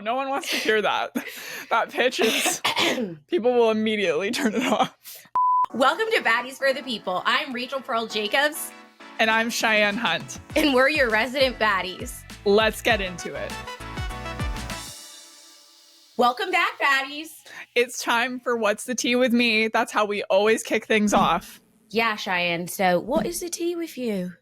no one wants to hear that. That pitch is, people will immediately turn it off. Welcome to Baddies for the People. I'm Rachel Pearl Jacobs. And I'm Cheyenne Hunt. And we're your resident baddies. Let's get into it. Welcome back, baddies. It's time for What's the Tea with me. That's how we always kick things off. Yeah, Cheyenne. So what is the tea with you?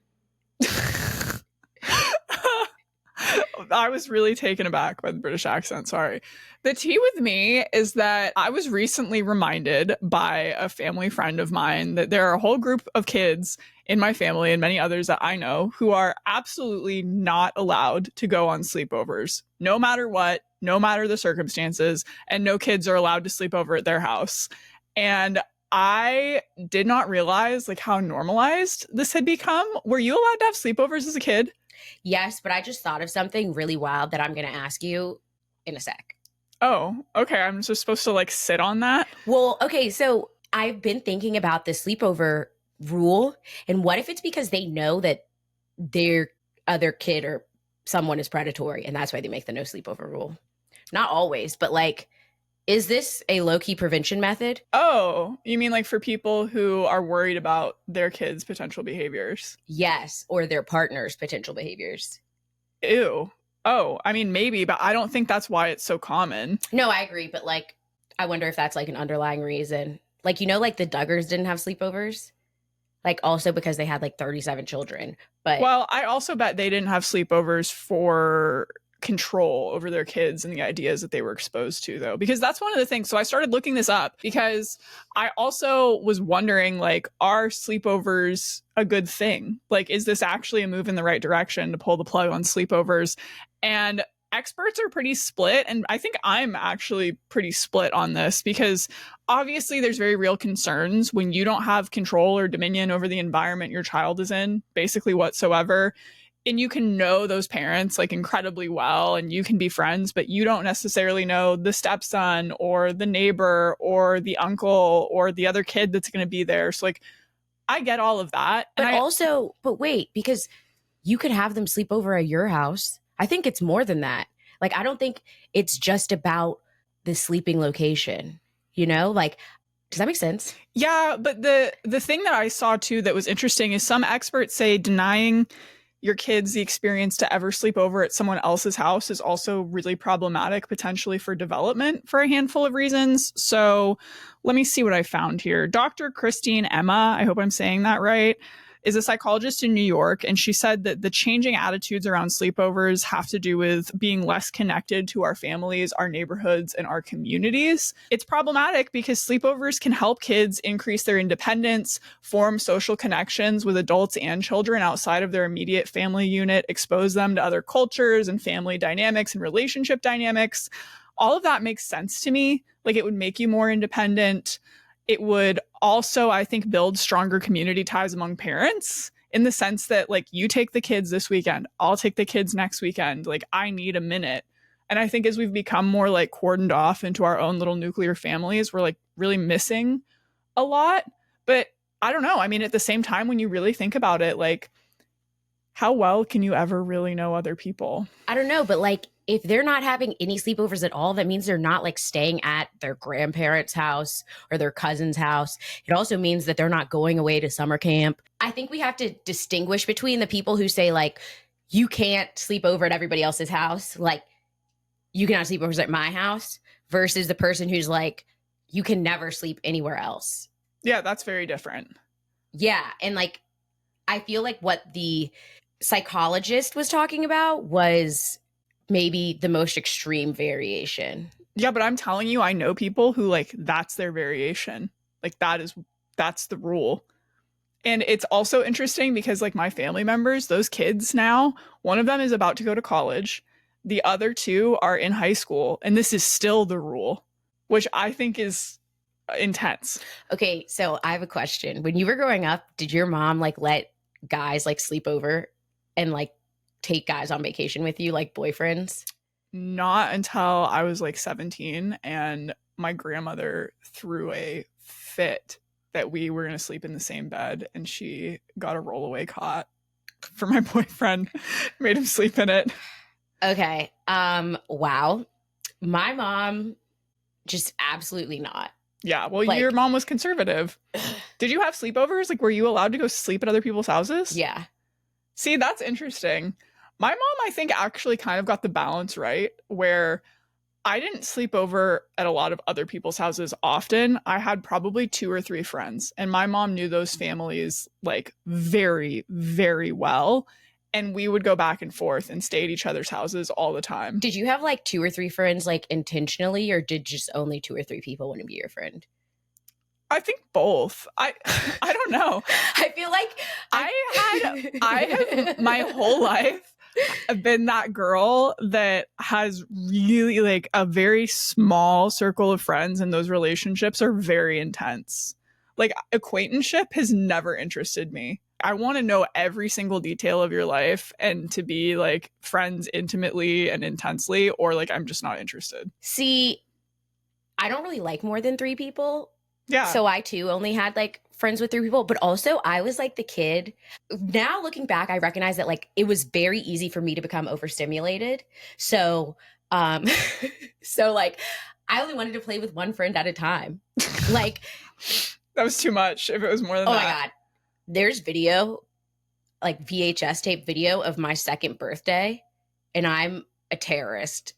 I was really taken aback by the British accent. Sorry. The tea with me is that I was recently reminded by a family friend of mine that there are a whole group of kids in my family and many others that I know who are absolutely not allowed to go on sleepovers, no matter what, no matter the circumstances, and no kids are allowed to sleep over at their house. And I did not realize like how normalized this had become. Were you allowed to have sleepovers as a kid? Yes, but I just thought of something really wild that I'm going to ask you in a sec. Oh, okay. I'm just supposed to like sit on that? Well, okay. So I've been thinking about the sleepover rule. And what if it's because they know that their other kid or someone is predatory and that's why they make the no sleepover rule? Not always, but like, is this a low-key prevention method? Oh, you mean like for people who are worried about their kids' potential behaviors? Yes, or their partner's potential behaviors. Ew. Oh, I mean, maybe, but I don't think that's why it's so common. No, I agree. But like, I wonder if that's like an underlying reason. Like, you know, like the Duggars didn't have sleepovers. Like also because they had like 37 children. But well, I also bet they didn't have sleepovers for control over their kids and the ideas that they were exposed to, though, because that's one of the things. So I started looking this up because I also was wondering, like, are sleepovers a good thing? Like, is this actually a move in the right direction to pull the plug on sleepovers? And experts are pretty split. And I think I'm actually pretty split on this because obviously there's very real concerns when you don't have control or dominion over the environment your child is in, basically whatsoever. And you can know those parents like incredibly well and you can be friends, but you don't necessarily know the stepson or the neighbor or the uncle or the other kid that's going to be there. So like, I get all of that. But wait, because you could have them sleep over at your house. I think it's more than that. Like, I don't think it's just about the sleeping location, you know, like, does that make sense? Yeah. But the thing that I saw too, that was interesting is some experts say denying your kids the experience to ever sleep over at someone else's house is also really problematic, potentially for development for a handful of reasons. So let me see what I found here. Dr. Christine Emma, I hope I'm saying that right, is a psychologist in New York. And she said that the changing attitudes around sleepovers have to do with being less connected to our families, our neighborhoods, and our communities. It's problematic because sleepovers can help kids increase their independence, form social connections with adults and children outside of their immediate family unit, expose them to other cultures and family dynamics and relationship dynamics. All of that makes sense to me. Like, it would make you more independent. It would also, I think, build stronger community ties among parents in the sense that, like, you take the kids this weekend, I'll take the kids next weekend. Like, I need a minute. And I think as we've become more, like, cordoned off into our own little nuclear families, we're, like, really missing a lot. But I don't know. I mean, at the same time, when you really think about it, like, how well can you ever really know other people? I don't know, but like, if they're not having any sleepovers at all, that means they're not like staying at their grandparents' house or their cousin's house. It also means that they're not going away to summer camp. I think we have to distinguish between the people who say like, you can't sleep over at everybody else's house. Like, you cannot sleep over at my house, versus the person who's like, you can never sleep anywhere else. Yeah, that's very different. Yeah. And like, I feel like what the psychologist was talking about was maybe the most extreme variation. Yeah, but I'm telling you, I know people who like that's their variation. Like that's the rule. And it's also interesting because like my family members, those kids now, one of them is about to go to college. The other two are in high school. And this is still the rule, which I think is intense. Okay, so I have a question. When you were growing up, did your mom like let guys like sleep over and like take guys on vacation with you, like boyfriends? Not until I was like 17 and my grandmother threw a fit that we were going to sleep in the same bed and she got a rollaway cot for my boyfriend, made him sleep in it. Okay. Wow. My mom, just absolutely not. Yeah, well, Like- your mom was conservative. Did you have sleepovers? Like, were you allowed to go sleep at other people's houses? Yeah. See, that's interesting. My mom, I think, actually kind of got the balance right, where I didn't sleep over at a lot of other people's houses often. I had probably 2 or 3 friends, and my mom knew those families like very, very well. And we would go back and forth and stay at each other's houses all the time. Did you have like 2 or 3 friends like intentionally, or did just only 2 or 3 people want to be your friend? I think both. I don't know. I feel like I have my whole life I've been that girl that has really like a very small circle of friends, and those relationships are very intense. Like, acquaintanceship has never interested me. I want to know every single detail of your life and to be like friends intimately and intensely, or like I'm just not interested. See, I don't really like more than 3 people. Yeah. So I too only had like friends with 3 people, but also I was like the kid. Now looking back, I recognize that like it was very easy for me to become overstimulated. So so like I only wanted to play with one friend at a time. Like that was too much if it was more than oh that. my God. There's video, like VHS tape video of my 2nd birthday, and I'm a terrorist.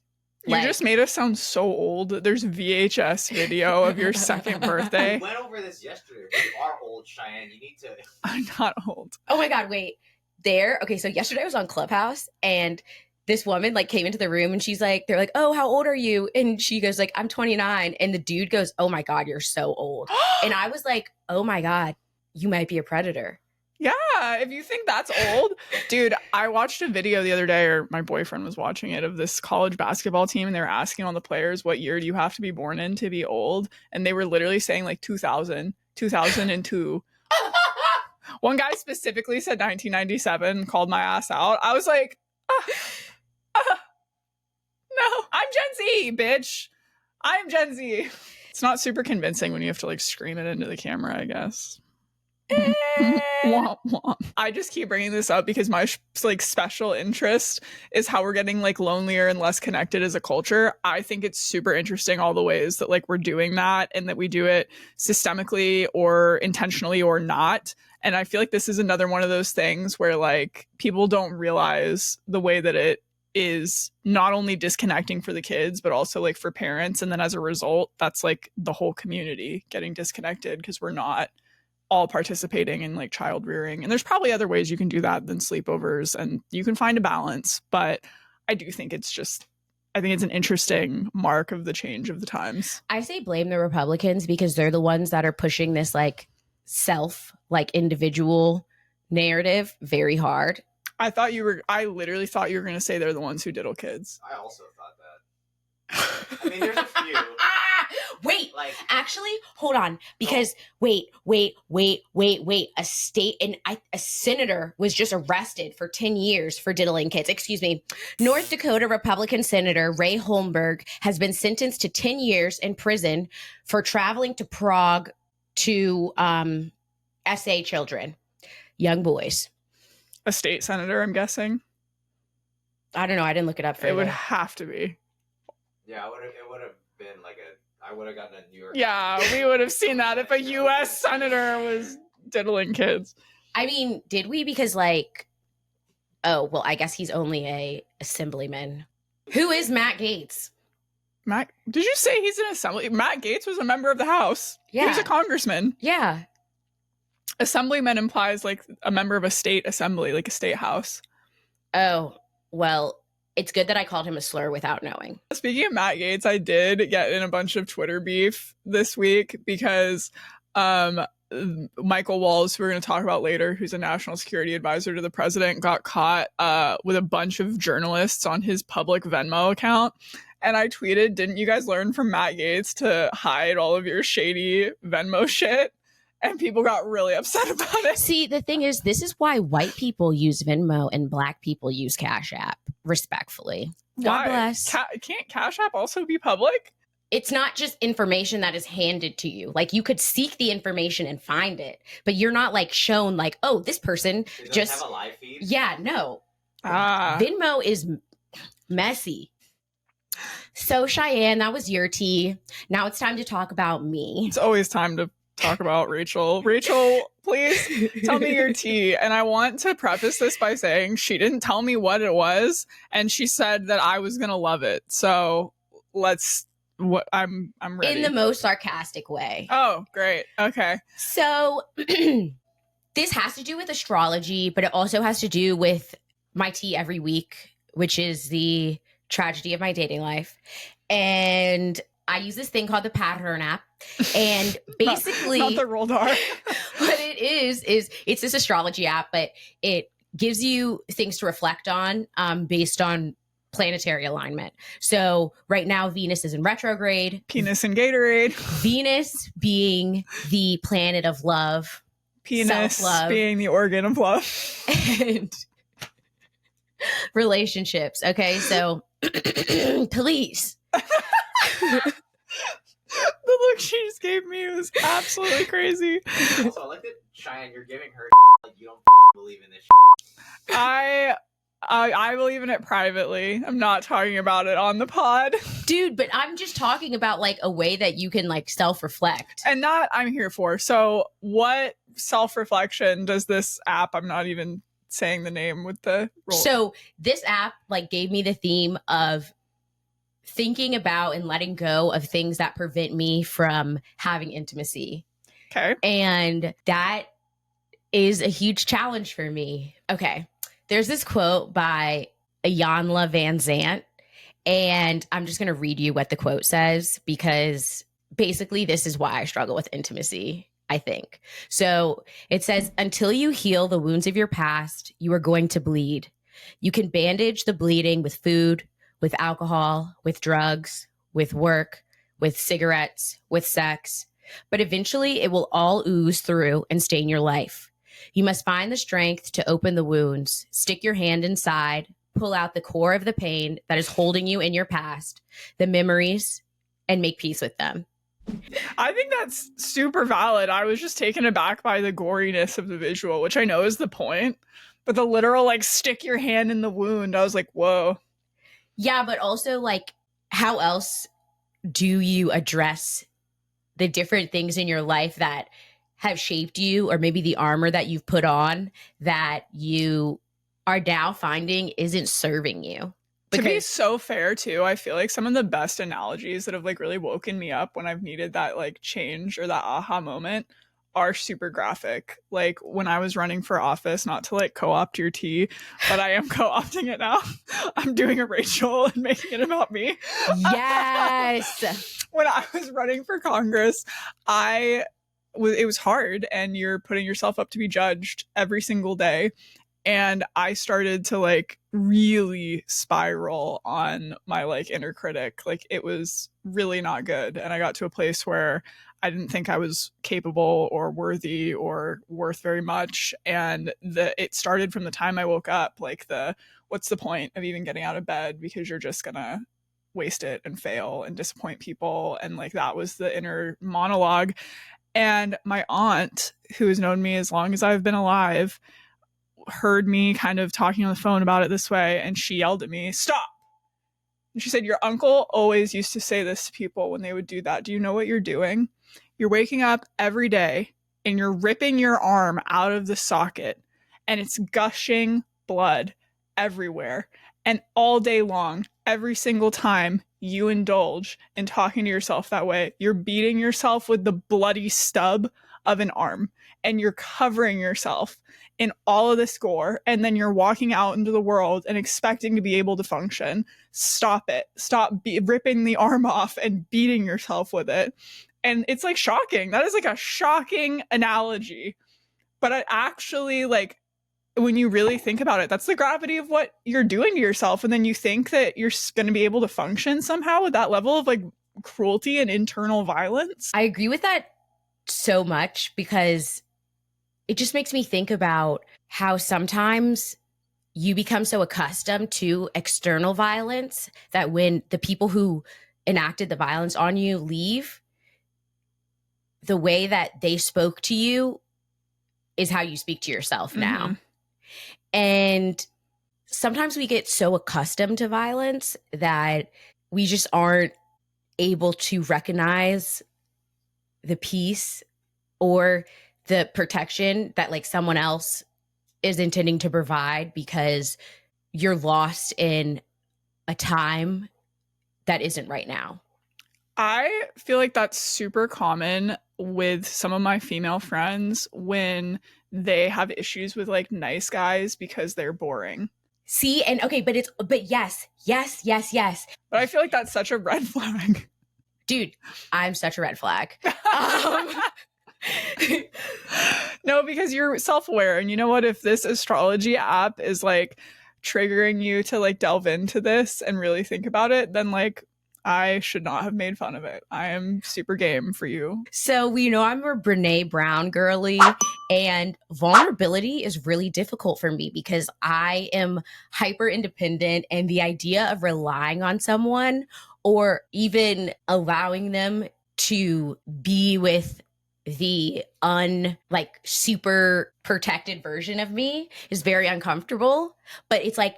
You just made us sound so old. There's VHS video of your 2nd birthday. We went over this yesterday. You are old, Cheyenne. You need to. I'm not old. Oh my God, wait. Okay, so yesterday I was on Clubhouse, and this woman like came into the room, and she's like, they're like, oh, how old are you? And she goes like, I'm 29. And the dude goes, oh my God, you're so old. And I was like, oh my God, you might be a predator. Yeah, if you think that's old. Dude, I watched a video the other day, or my boyfriend was watching it, of this college basketball team, and they were asking all the players, what year do you have to be born in to be old? And they were literally saying like 2000, 2002. One guy specifically said 1997, called my ass out. I was like, no, I'm Gen Z, bitch. I'm Gen Z. It's not super convincing when you have to like scream it into the camera, I guess. Womp, womp. I just keep bringing this up because my like special interest is how we're getting like lonelier and less connected as a culture. I think it's super interesting all the ways that like we're doing that, and that we do it systemically or intentionally or not. And I feel like this is another one of those things where like people don't realize the way that it is not only disconnecting for the kids, but also like for parents. And then as a result, that's like the whole community getting disconnected because we're not all participating in like child rearing. And there's probably other ways you can do that than sleepovers, and you can find a balance. But I do think it's an interesting mark of the change of the times. I say blame the Republicans because they're the ones that are pushing this like like individual narrative very hard. I literally thought you were going to say they're the ones who diddle kids. I also thought that. I mean, there's a few. Wait, Like, actually, hold on, because wait. A senator was just arrested for 10 years for diddling kids. Excuse me. North Dakota Republican Senator Ray Holmberg has been sentenced to 10 years in prison for traveling to Prague to SA children, young boys. A state senator, I'm guessing. I don't know. I didn't look it up. It would have to be. yeah, it would have been like I would have gotten a New York. Yeah, we would have seen that if a U.S. senator was diddling kids. I mean, did we? Because like, oh, well, I guess he's only a assemblyman. Who is Matt Gaetz? Did you say he's an assembly? Matt Gaetz was a member of the House. Yeah. He was a congressman. Yeah. Assemblyman implies like a member of a state assembly, like a state house. Oh, well, it's good that I called him a slur without knowing. Speaking of Matt Gaetz, I did get in a bunch of Twitter beef this week because Michael Walls, who we're going to talk about later, who's a national security advisor to the president, got caught with a bunch of journalists on his public Venmo account. And I tweeted, didn't you guys learn from Matt Gaetz to hide all of your shady Venmo shit? And people got really upset about it. See, the thing is, this is why white people use Venmo and black people use Cash App, respectfully. God bless. Can't Cash App also be public? It's not just information that is handed to you. Like, you could seek the information and find it, but you're not like shown like, oh, this person just have a live feed. Yeah, no. Ah. Venmo is messy. So Cheyenne, that was your tea. Now it's time to talk about me. It's always time to talk about Rachel. Rachel, please tell me your tea. And I want to preface this by saying she didn't tell me what it was, and she said that I was gonna love it. So I'm ready. In the most sarcastic way. Oh, great. Okay. So this has to do with astrology, but it also has to do with my tea every week, which is the tragedy of my dating life. And I use this thing called the Pattern app. And basically not the Roldar. What it is it's this astrology app, but it gives you things to reflect on based on planetary alignment. So right now Venus is in retrograde. Penis and Gatorade. Venus being the planet of love. Penis self-love, being the organ of love. and relationships. Okay, so please. The look she just gave me was absolutely crazy. Also, I like that, Cheyenne, you're giving her like you don't believe in this. I believe in it privately. I'm not talking about it on the pod. Dude, but I'm just talking about like a way that you can like self-reflect. And that I'm here for. So what self-reflection does this app, I'm not even saying the name with the roll. So this app like gave me the theme of thinking about and letting go of things that prevent me from having intimacy. Okay. And that is a huge challenge for me. Okay. There's this quote by Iyanla Van Zant, and I'm just going to read you what the quote says, because basically this is why I struggle with intimacy, I think. So it says, until you heal the wounds of your past, you are going to bleed. You can bandage the bleeding with food, with alcohol, with drugs, with work, with cigarettes, with sex, but eventually it will all ooze through and stain your life. You must find the strength to open the wounds, stick your hand inside, pull out the core of the pain that is holding you in your past, the memories, and make peace with them. I think that's super valid. I was just taken aback by the goriness of the visual, which I know is the point, but the literal like stick your hand in the wound, I was like, whoa. Yeah, but also like how else do you address the different things in your life that have shaped you, or maybe the armor that you've put on that you are now finding isn't serving you? To be so fair too, I feel like some of the best analogies that have like really woken me up when I've needed that like change or that aha moment are super graphic. Like when I was running for office, not to like co-opt your tea, but I am co-opting it now. I'm doing a Rachel and making it about me. Yes. When I was running for Congress, it was hard, and you're putting yourself up to be judged every single day. And I started to like really spiral on my like inner critic. Like it was really not good. And I got to a place where I didn't think I was capable or worthy or worth very much. And it started from the time I woke up, like what's the point of even getting out of bed, because you're just gonna waste it and fail and disappoint people. And like that was the inner monologue. And my aunt, who has known me as long as I've been alive, heard me kind of talking on the phone about it this way, and she yelled at me, "Stop!" And she said, "Your uncle always used to say this to people when they would do that. Do you know what you're doing? You're waking up every day and you're ripping your arm out of the socket, and it's gushing blood everywhere. And all day long, every single time you indulge in talking to yourself that way, you're beating yourself with the bloody stub of an arm, and you're covering yourself in all of this gore, and then you're walking out into the world and expecting to be able to function. Stop it. Stop ripping the arm off and beating yourself with it." And it's like shocking. That is like a shocking analogy. But I actually like, when you really think about it, that's the gravity of what you're doing to yourself. And then you think that you're going to be able to function somehow with that level of like cruelty and internal violence. I agree with that so much, because it just makes me think about how sometimes you become so accustomed to external violence that when the people who enacted the violence on you leave, the way that they spoke to you is how you speak to yourself now. Mm-hmm. And sometimes we get so accustomed to violence that we just aren't able to recognize the peace or the protection that like someone else is intending to provide because you're lost in a time that isn't right now. I feel like that's super common with some of my female friends when they have issues with like nice guys because they're boring. See, and okay, but yes. But I feel like that's such a red flag. Dude, I'm such a red flag. No, because you're self-aware. And you know what? If this astrology app is like triggering you to like delve into this and really think about it, then like I should not have made fun of it. I am super game for you. So we know I'm a Brene Brown girly, and vulnerability is really difficult for me because I am hyper independent, and the idea of relying on someone or even allowing them to be with the super protected version of me is very uncomfortable. But it's like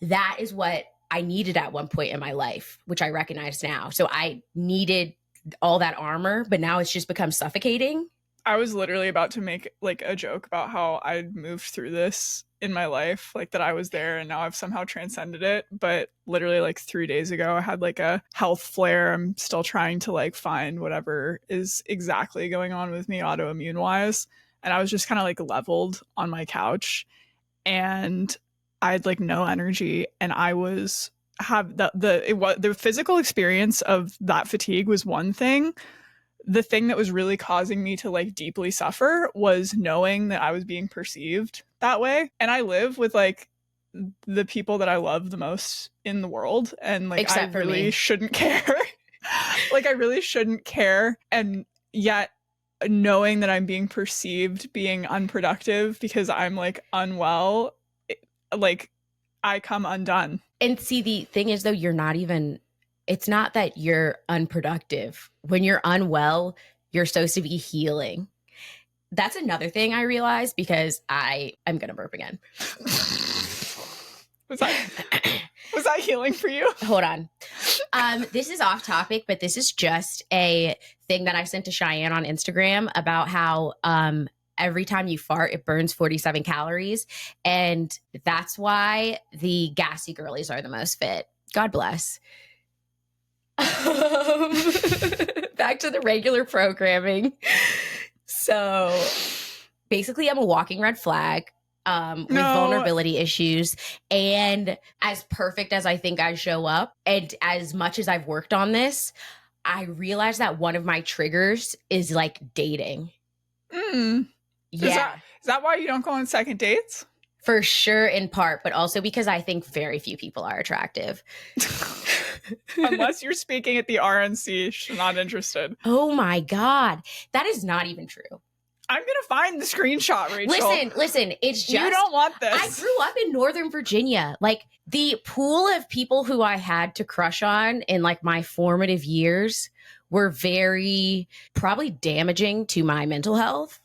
that is what I needed at one point in my life, which I recognize now. So I needed all that armor, but now it's just become suffocating. I was literally about to make like a joke about how I'd moved through this in my life, like that I was there and now I've somehow transcended it. But literally like 3 days ago, I had like a health flare. I'm still trying to like find whatever is exactly going on with me autoimmune wise. And I was just kind of like leveled on my couch and I had like no energy, and I was the physical experience of that fatigue was one thing. The thing that was really causing me to like deeply suffer was knowing that I was being perceived that way. And I live with like the people that I love the most in the world, and like Except I really shouldn't care. Like I really shouldn't care, and yet knowing that I'm being perceived being unproductive because I'm like unwell, like I come undone. And see, the thing is though, it's not that you're unproductive. When you're unwell, you're supposed to be healing. That's another thing I realized because I'm going to burp again. Was that healing for you? Hold on. This is off topic, but this is just a thing that I sent to Cheyenne on Instagram about how every time you fart, it burns 47 calories. And that's why the gassy girlies are the most fit. God bless. Back to the regular programming. So basically, I'm a walking red flag with vulnerability issues. And as perfect as I think I show up, and as much as I've worked on this, I realized that one of my triggers is like dating. Yeah. Is that why you don't go on second dates? For sure, in part, but also because I think very few people are attractive. Unless you're speaking at the RNC, not interested. Oh my God. That is not even true. I'm going to find the screenshot, Rachel. Listen, it's just... You don't want this. I grew up in Northern Virginia. Like, the pool of people who I had to crush on in, like, my formative years were very, probably damaging to my mental health.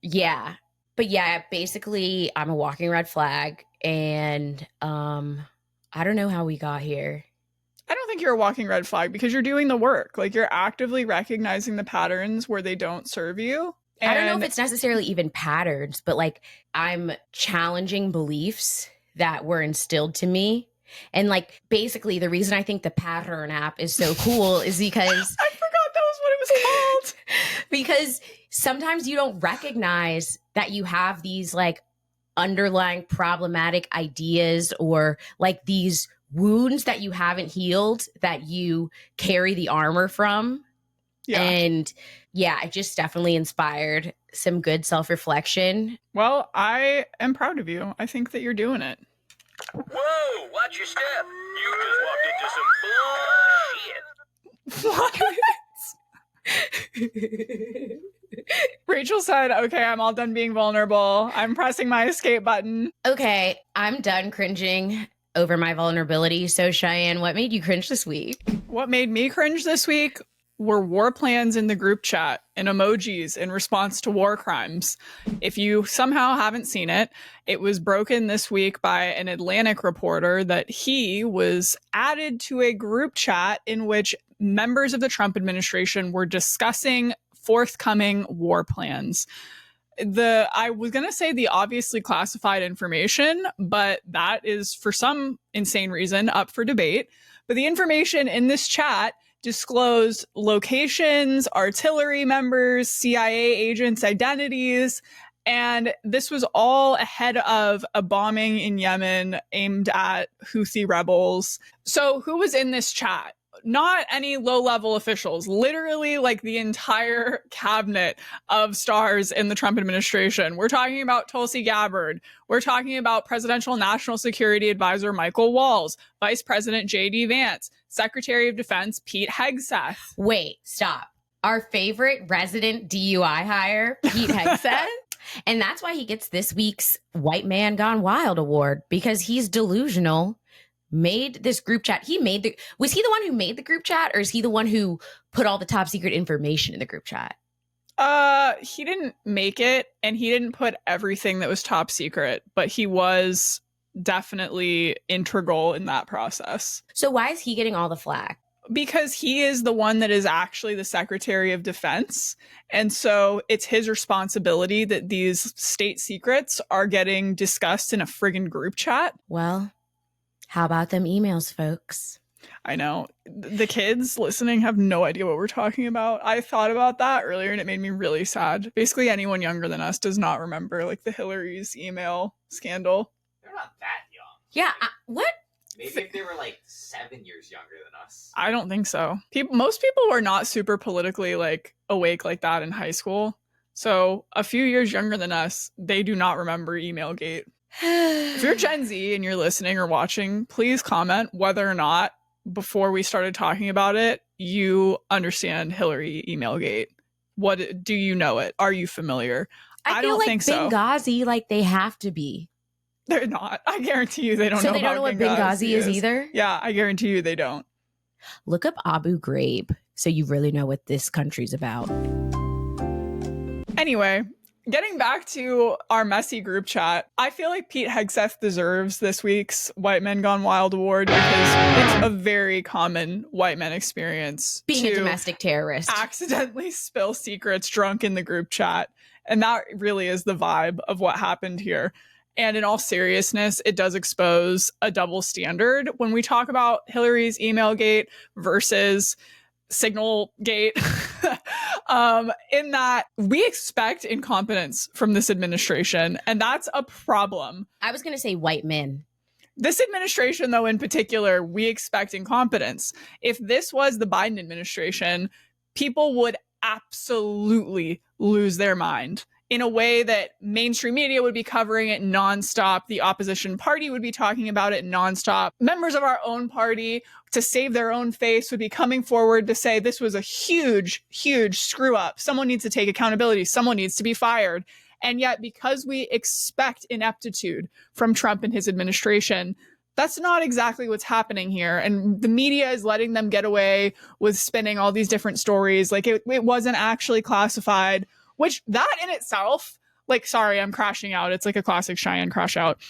Yeah. But yeah, basically, I'm a walking red flag, and I don't know how we got here. I don't think you're a walking red flag because you're doing the work. Like, you're actively recognizing the patterns where they don't serve you. And I don't know if it's necessarily even patterns, but like I'm challenging beliefs that were instilled to me. And like basically the reason I think the pattern app is so cool is because I forgot that was what it was called. Because sometimes you don't recognize that you have these like underlying problematic ideas or like these wounds that you haven't healed that you carry the armor from. Yeah. And yeah, it just definitely inspired some good self-reflection. Well, I am proud of you. I think that you're doing it. Whoa, watch your step. You just walked into some bullshit. What? Rachel said, okay, I'm all done being vulnerable. I'm pressing my escape button. Okay, I'm done cringing over my vulnerability. So Cheyenne, what made you cringe this week? What made me cringe this week were war plans in the group chat and emojis in response to war crimes. If you somehow haven't seen it, it was broken this week by an Atlantic reporter that he was added to a group chat in which members of the Trump administration were discussing forthcoming war plans. I was going to say the obviously classified information, but that is for some insane reason up for debate. But the information in this chat disclosed locations, artillery members, CIA agents' identities, and this was all ahead of a bombing in Yemen aimed at Houthi rebels. So who was in this chat? Not any low-level officials, literally like the entire cabinet of stars in the Trump administration. We're talking about Tulsi Gabbard. We're talking about Presidential National Security Advisor Michael Walls, Vice President J.D. Vance, Secretary of Defense Pete Hegseth. Wait, stop. Our favorite resident DUI hire, Pete Hegseth. And that's why he gets this week's White Man Gone Wild award, because he's delusional. Made this group chat. Was he the one who made the group chat, or is he the one who put all the top secret information in the group chat? He didn't make it, and he didn't put everything that was top secret, but he was definitely integral in that process. So why is he getting all the flack? Because he is the one that is actually the Secretary of Defense. And so it's his responsibility that these state secrets are getting discussed in a friggin' group chat. Well, how about them emails, folks? I know. The kids listening have no idea what we're talking about. I thought about that earlier and it made me really sad. Basically, anyone younger than us does not remember like the Hillary's email scandal. They're not that young. Yeah, what? Maybe if they were like 7 years younger than us. I don't think so. Most people were not super politically like awake like that in high school. So a few years younger than us, they do not remember Emailgate. If you're Gen Z and you're listening or watching, please comment whether or not, before we started talking about it, you understand Hillary Emailgate. What do you know it? Are you familiar? I feel don't like think so. Benghazi, like they have to be. They're not. I guarantee you they don't know. So they don't know what Benghazi is either? Yeah, I guarantee you they don't. Look up Abu Ghraib so you really know what this country's about. Anyway, getting back to our messy group chat, I feel like Pete Hegseth deserves this week's White Men Gone Wild award because it's a very common white men experience. Being a to domestic terrorist. accidentally spill secrets drunk in the group chat. And that really is the vibe of what happened here. And in all seriousness, it does expose a double standard when we talk about Hillary's Emailgate versus Signalgate. In that we expect incompetence from this administration, and that's a problem. I was going to say white men. This administration, though, in particular, we expect incompetence. If this was the Biden administration, people would absolutely lose their mind in a way that mainstream media would be covering it nonstop. The opposition party would be talking about it nonstop. Members of our own party, to save their own face, would be coming forward to say this was a huge, huge screw up. Someone needs to take accountability. Someone needs to be fired. And yet, because we expect ineptitude from Trump and his administration, that's not exactly what's happening here. And the media is letting them get away with spinning all these different stories. Like it wasn't actually classified, which that in itself, like, sorry, I'm crashing out. It's like a classic Cheyenne crash out.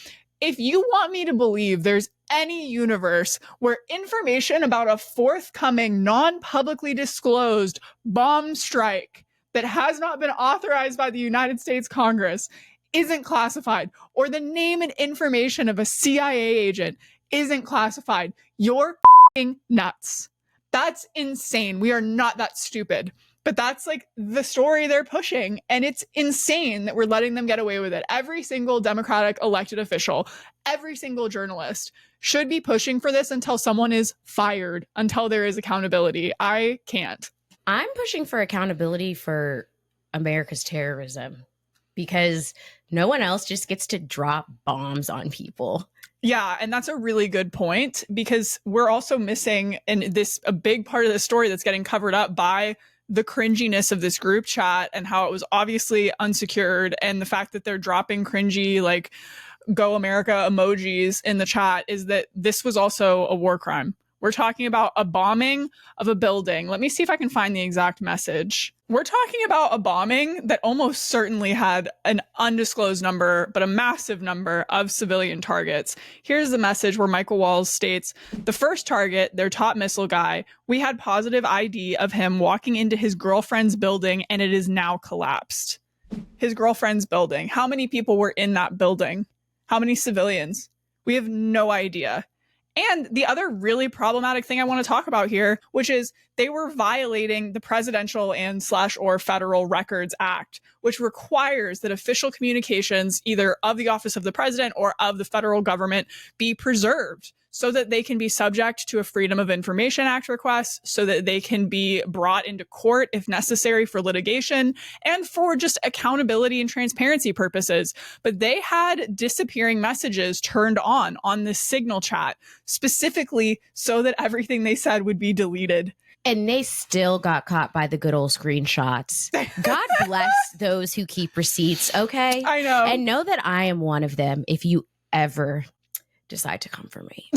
If you want me to believe there's any universe where information about a forthcoming non-publicly disclosed bomb strike that has not been authorized by the United States Congress isn't classified, or the name and information of a CIA agent isn't classified, you're f***ing nuts. That's insane. We are not that stupid. But that's like the story they're pushing. And it's insane that we're letting them get away with it. Every single Democratic elected official, every single journalist should be pushing for this until someone is fired, until there is accountability. I can't. I'm pushing for accountability for America's terrorism because no one else just gets to drop bombs on people. Yeah, and that's a really good point because we're also missing, and this a big part of the story that's getting covered up by the cringiness of this group chat and how it was obviously unsecured, and the fact that they're dropping cringy like Go America emojis in the chat is that this was also a war crime. We're talking about a bombing of a building. Let me see if I can find the exact message. We're talking about a bombing that almost certainly had an undisclosed number, but a massive number of civilian targets. Here's the message where Michael Walls states, the first target, their top missile guy, we had positive ID of him walking into his girlfriend's building and it is now collapsed. His girlfriend's building. How many people were in that building? How many civilians? We have no idea. And the other really problematic thing I want to talk about here, which is they were violating the Presidential and/or Federal Records Act, which requires that official communications, either of the office of the president or of the federal government, be preserved so that they can be subject to a Freedom of Information Act request, so that they can be brought into court if necessary for litigation and for just accountability and transparency purposes. But they had disappearing messages turned on this Signal chat, specifically so that everything they said would be deleted. And they still got caught by the good old screenshots. God bless those who keep receipts, okay? I know. And know that I am one of them if you ever decide to come for me.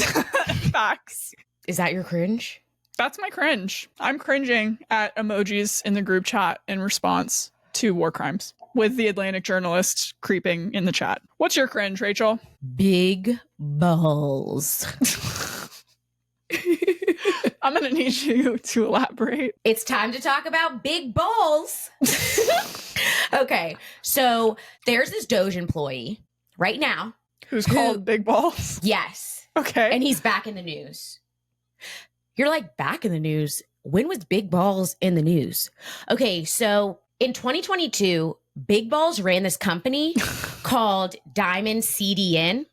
Facts. Is that your cringe? That's my cringe. I'm cringing at emojis in the group chat in response to war crimes, with the Atlantic journalist creeping in the chat. What's your cringe, Rachel? Big balls. I'm going to need you to elaborate. It's time to talk about big balls. Okay, so there's this Doge employee right now. Who's called Big Balls? Yes. Okay. And he's back in the news. You're like, back in the news? When was Big Balls in the news? Okay, so in 2022, Big Balls ran this company called Diamond CDN,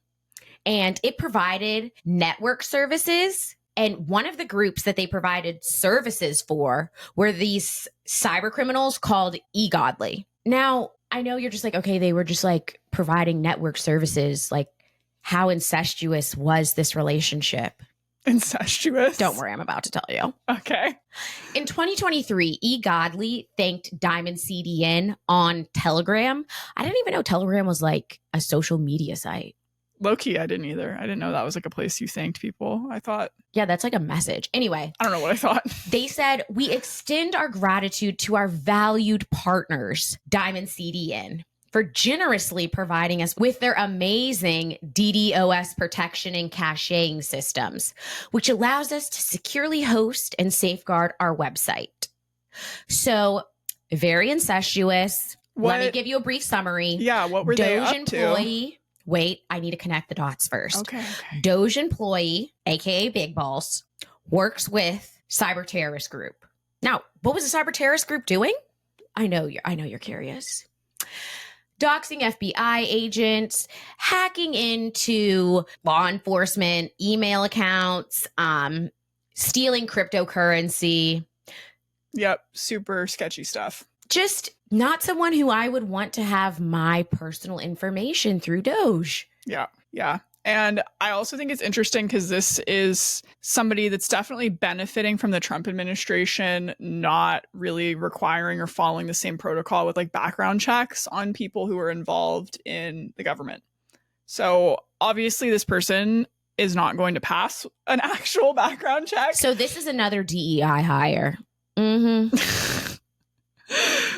and it provided network services. And one of the groups that they provided services for were these cyber criminals called eGodly. Now, I know you're just like, okay, they were just like providing network services. Like, how incestuous was this relationship? Incestuous? Don't worry, I'm about to tell you. Okay. In 2023, eGodly thanked Diamond CDN on Telegram. I didn't even know Telegram was like a social media site. Low-key, I didn't either. I didn't know that was like a place you thanked people. I thought... Yeah, that's like a message. Anyway. I don't know what I thought. They said, we extend our gratitude to our valued partners, Diamond CDN, for generously providing us with their amazing DDoS protection and caching systems, which allows us to securely host and safeguard our website. So, very incestuous. Let me give you a brief summary. Yeah, what were they up employee, to? Wait, I need to connect the dots first. Okay. Doge employee, aka Big Balls, works with cyber terrorist group. Now, what was the cyber terrorist group doing? I know you're curious. Doxing FBI agents, hacking into law enforcement email accounts, stealing cryptocurrency. Yep, super sketchy stuff. Just not someone who I would want to have my personal information through Doge. Yeah. And I also think it's interesting because this is somebody that's definitely benefiting from the Trump administration not really requiring or following the same protocol with like background checks on people who are involved in the government. So obviously this person is not going to pass an actual background check. So this is another DEI hire. Mm-hmm.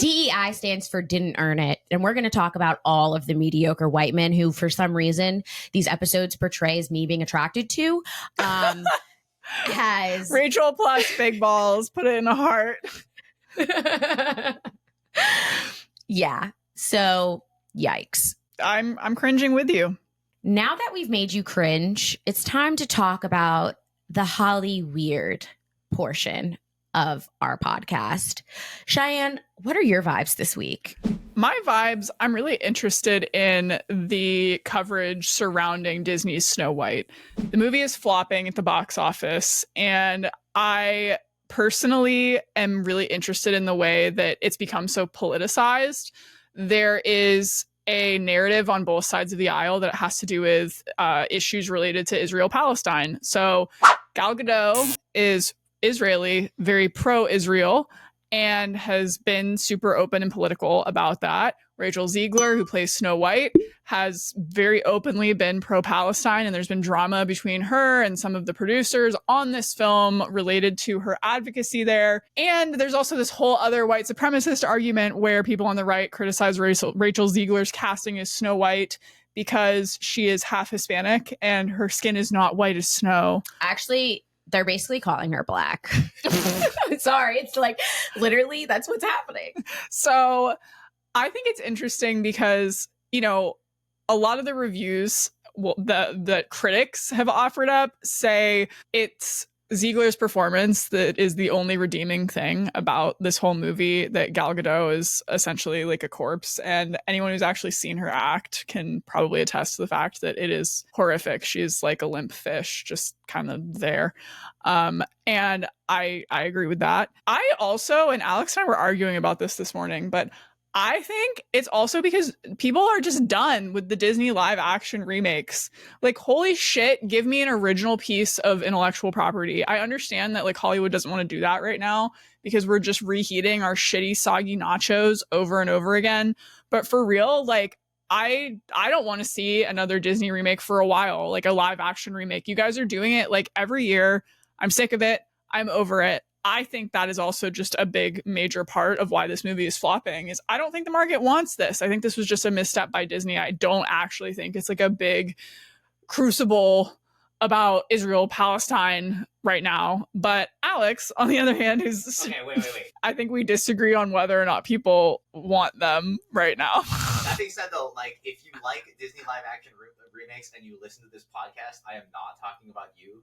DEI stands for didn't earn it. And we're going to talk about all of the mediocre white men who, for some reason, these episodes portray as me being attracted to. Has Rachel plus Big Balls, put it in a heart. Yeah. So, yikes. I'm cringing with you. Now that we've made you cringe, it's time to talk about the Holly Weird portion of our podcast. Cheyenne, what are your vibes this week? My vibes, I'm really interested in the coverage surrounding Disney's Snow White. The movie is flopping at the box office, and I personally am really interested in the way that it's become so politicized. There is a narrative on both sides of the aisle that has to do with issues related to Israel-Palestine. So Gal Gadot is Israeli, very pro-Israel, and has been super open and political about that. Rachel Ziegler, who plays Snow White, has very openly been pro-Palestine, and there's been drama between her and some of the producers on this film related to her advocacy there. And there's also this whole other white supremacist argument where people on the right criticize Rachel Ziegler's casting as Snow White because she is half Hispanic and her skin is not white as snow. Actually, they're basically calling her black. Sorry, it's like literally that's what's happening. So I think it's interesting because, you know, a lot of the reviews that critics have offered up say it's Ziegler's performance that is the only redeeming thing about this whole movie, that Gal Gadot is essentially like a corpse, and anyone who's actually seen her act can probably attest to the fact that it is horrific. She's like a limp fish, just kind of there. And I agree with that. I also, and Alex and I were arguing about this morning, but I think it's also because people are just done with the Disney live action remakes. Like, holy shit, give me an original piece of intellectual property. I understand that like Hollywood doesn't want to do that right now because we're just reheating our shitty soggy nachos over and over again. But for real, like I don't want to see another Disney remake for a while, like a live action remake. You guys are doing it like every year. I'm sick of it. I'm over it. I think that is also just a big major part of why this movie is flopping. Is I don't think the market wants this. I think this was just a misstep by Disney. I don't actually think it's like a big crucible about Israel Palestine right now. But Alex, on the other hand, is Okay, wait. I think we disagree on whether or not people want them right now. That being said, though, like if you like Disney live action remakes and you listen to this podcast, I am not talking about you.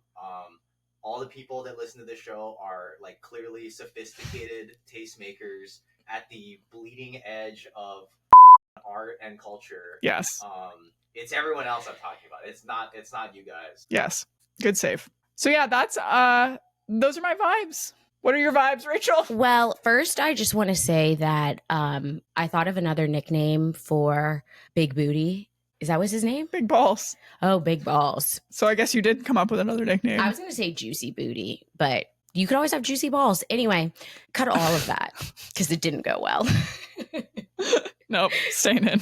All the people that listen to this show are like clearly sophisticated tastemakers at the bleeding edge of art and culture. Yes. It's everyone else I'm talking about. It's not you guys. Yes. Good save. So yeah, that's those are my vibes. What are your vibes, Rachel? Well, first, I just want to say that I thought of another nickname for Big Booty. Is that was his name? Big balls. Oh, Big Balls. So I guess you did come up with another nickname. I was going to say Juicy Booty, but you could always have Juicy Balls. Anyway, cut all of that because it didn't go well. Nope, staying in.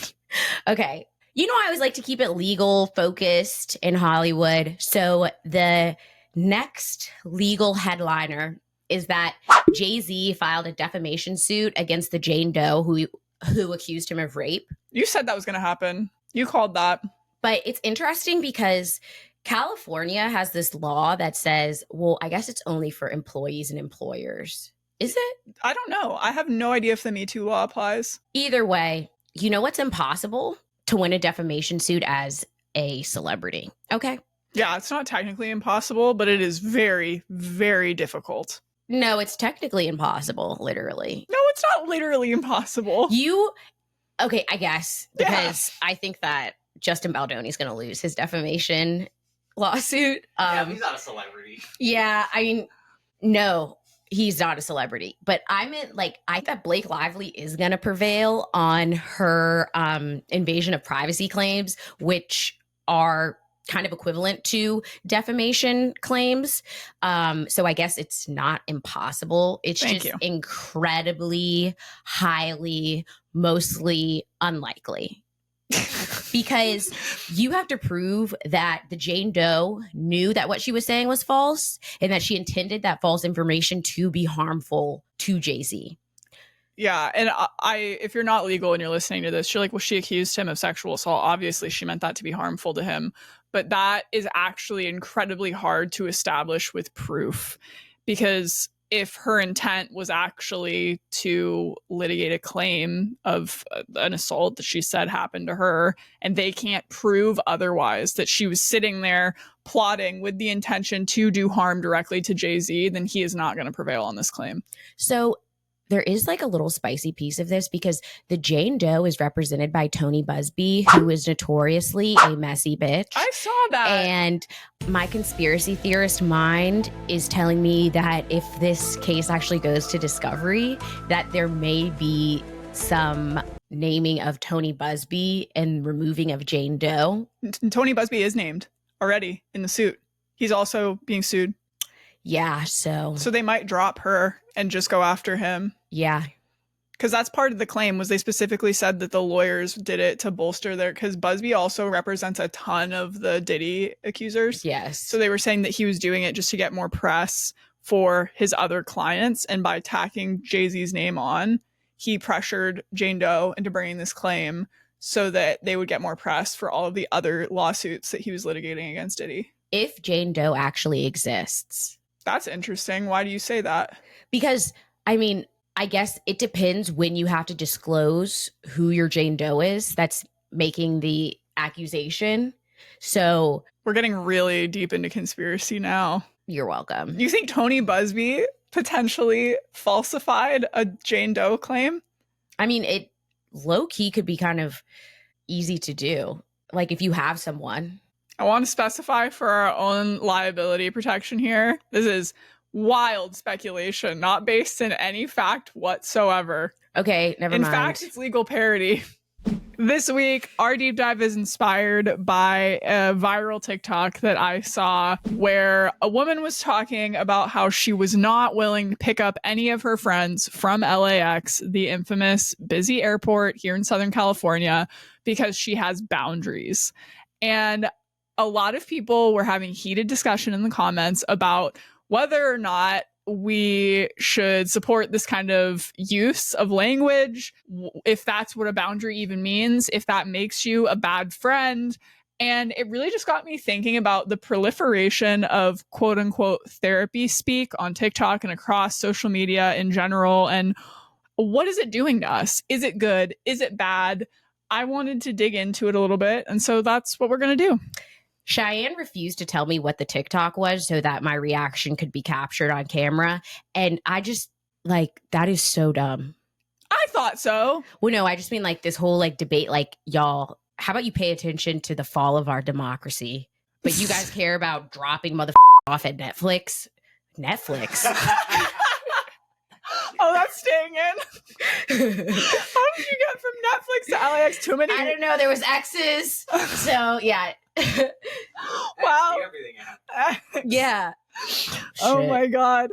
Okay. You know, I always like to keep it legal focused in Hollywood. So the next legal headliner is that Jay-Z filed a defamation suit against the Jane Doe who accused him of rape. You said that was going to happen. You called that. But it's interesting because California has this law that says, well, I guess it's only for employees and employers. Is it? I don't know. I have no idea if the Me Too law applies. Either way, you know what's impossible? To win a defamation suit as a celebrity. Okay. Yeah, it's not technically impossible, but it is very, very difficult. No, it's technically impossible, literally. No, it's not literally impossible. Okay, I guess, because I think that Justin Baldoni's going to lose his defamation lawsuit. Yeah, he's not a celebrity. Yeah, I mean, no, he's not a celebrity. But I meant, like, I think that Blake Lively is going to prevail on her invasion of privacy claims, which are kind of equivalent to defamation claims. So I guess it's not impossible. It's just incredibly, highly, mostly unlikely. Because you have to prove that the Jane Doe knew that what she was saying was false and that she intended that false information to be harmful to Jay-Z. Yeah, and if you're not legal and you're listening to this, you're like, well, she accused him of sexual assault. Obviously, she meant that to be harmful to him. But that is actually incredibly hard to establish with proof, because if her intent was actually to litigate a claim of an assault that she said happened to her, and they can't prove otherwise, that she was sitting there plotting with the intention to do harm directly to Jay-Z, then he is not going to prevail on this claim. So there is like a little spicy piece of this because the Jane Doe is represented by Tony Busby, who is notoriously a messy bitch. I saw that. And my conspiracy theorist mind is telling me that if this case actually goes to discovery, that there may be some naming of Tony Busby and removing of Jane Doe. Tony Busby is named already in the suit. He's also being sued. Yeah, so they might drop her and just go after him. Yeah. Because that's part of the claim was they specifically said that the lawyers did it to bolster their, because Busby also represents a ton of the Diddy accusers. Yes. So they were saying that he was doing it just to get more press for his other clients. And by tacking Jay-Z's name on, he pressured Jane Doe into bringing this claim so that they would get more press for all of the other lawsuits that he was litigating against Diddy. If Jane Doe actually exists. That's interesting. Why do you say that? Because, I mean, I guess it depends when you have to disclose who your Jane Doe is that's making the accusation. So we're getting really deep into conspiracy now. You're welcome. You think Tony Busby potentially falsified a Jane Doe claim? I mean, it low-key could be kind of easy to do. Like if you have someone. I want to specify for our own liability protection here. This is wild speculation, not based in any fact whatsoever. Okay, never mind. In fact, it's legal parody. This week, our deep dive is inspired by a viral TikTok that I saw where a woman was talking about how she was not willing to pick up any of her friends from LAX, the infamous busy airport here in Southern California, because she has boundaries. And a lot of people were having heated discussion in the comments about whether or not we should support this kind of use of language, if that's what a boundary even means, if that makes you a bad friend. And it really just got me thinking about the proliferation of quote unquote therapy speak on TikTok and across social media in general. And what is it doing to us? Is it good? Is it bad? I wanted to dig into it a little bit. And so that's what we're going to do. Cheyenne refused to tell me what the TikTok was so that my reaction could be captured on camera. And I just, like, that is so dumb. I thought so. Well, no, I just mean, like, this whole, like, debate, like, y'all, how about you pay attention to the fall of our democracy? But you guys care about dropping off at Netflix? Netflix? Oh, that's staying in. How did you get from Netflix to LAX? Too many? I don't know. There was X's. So, yeah. Wow. Yeah. Oh my God.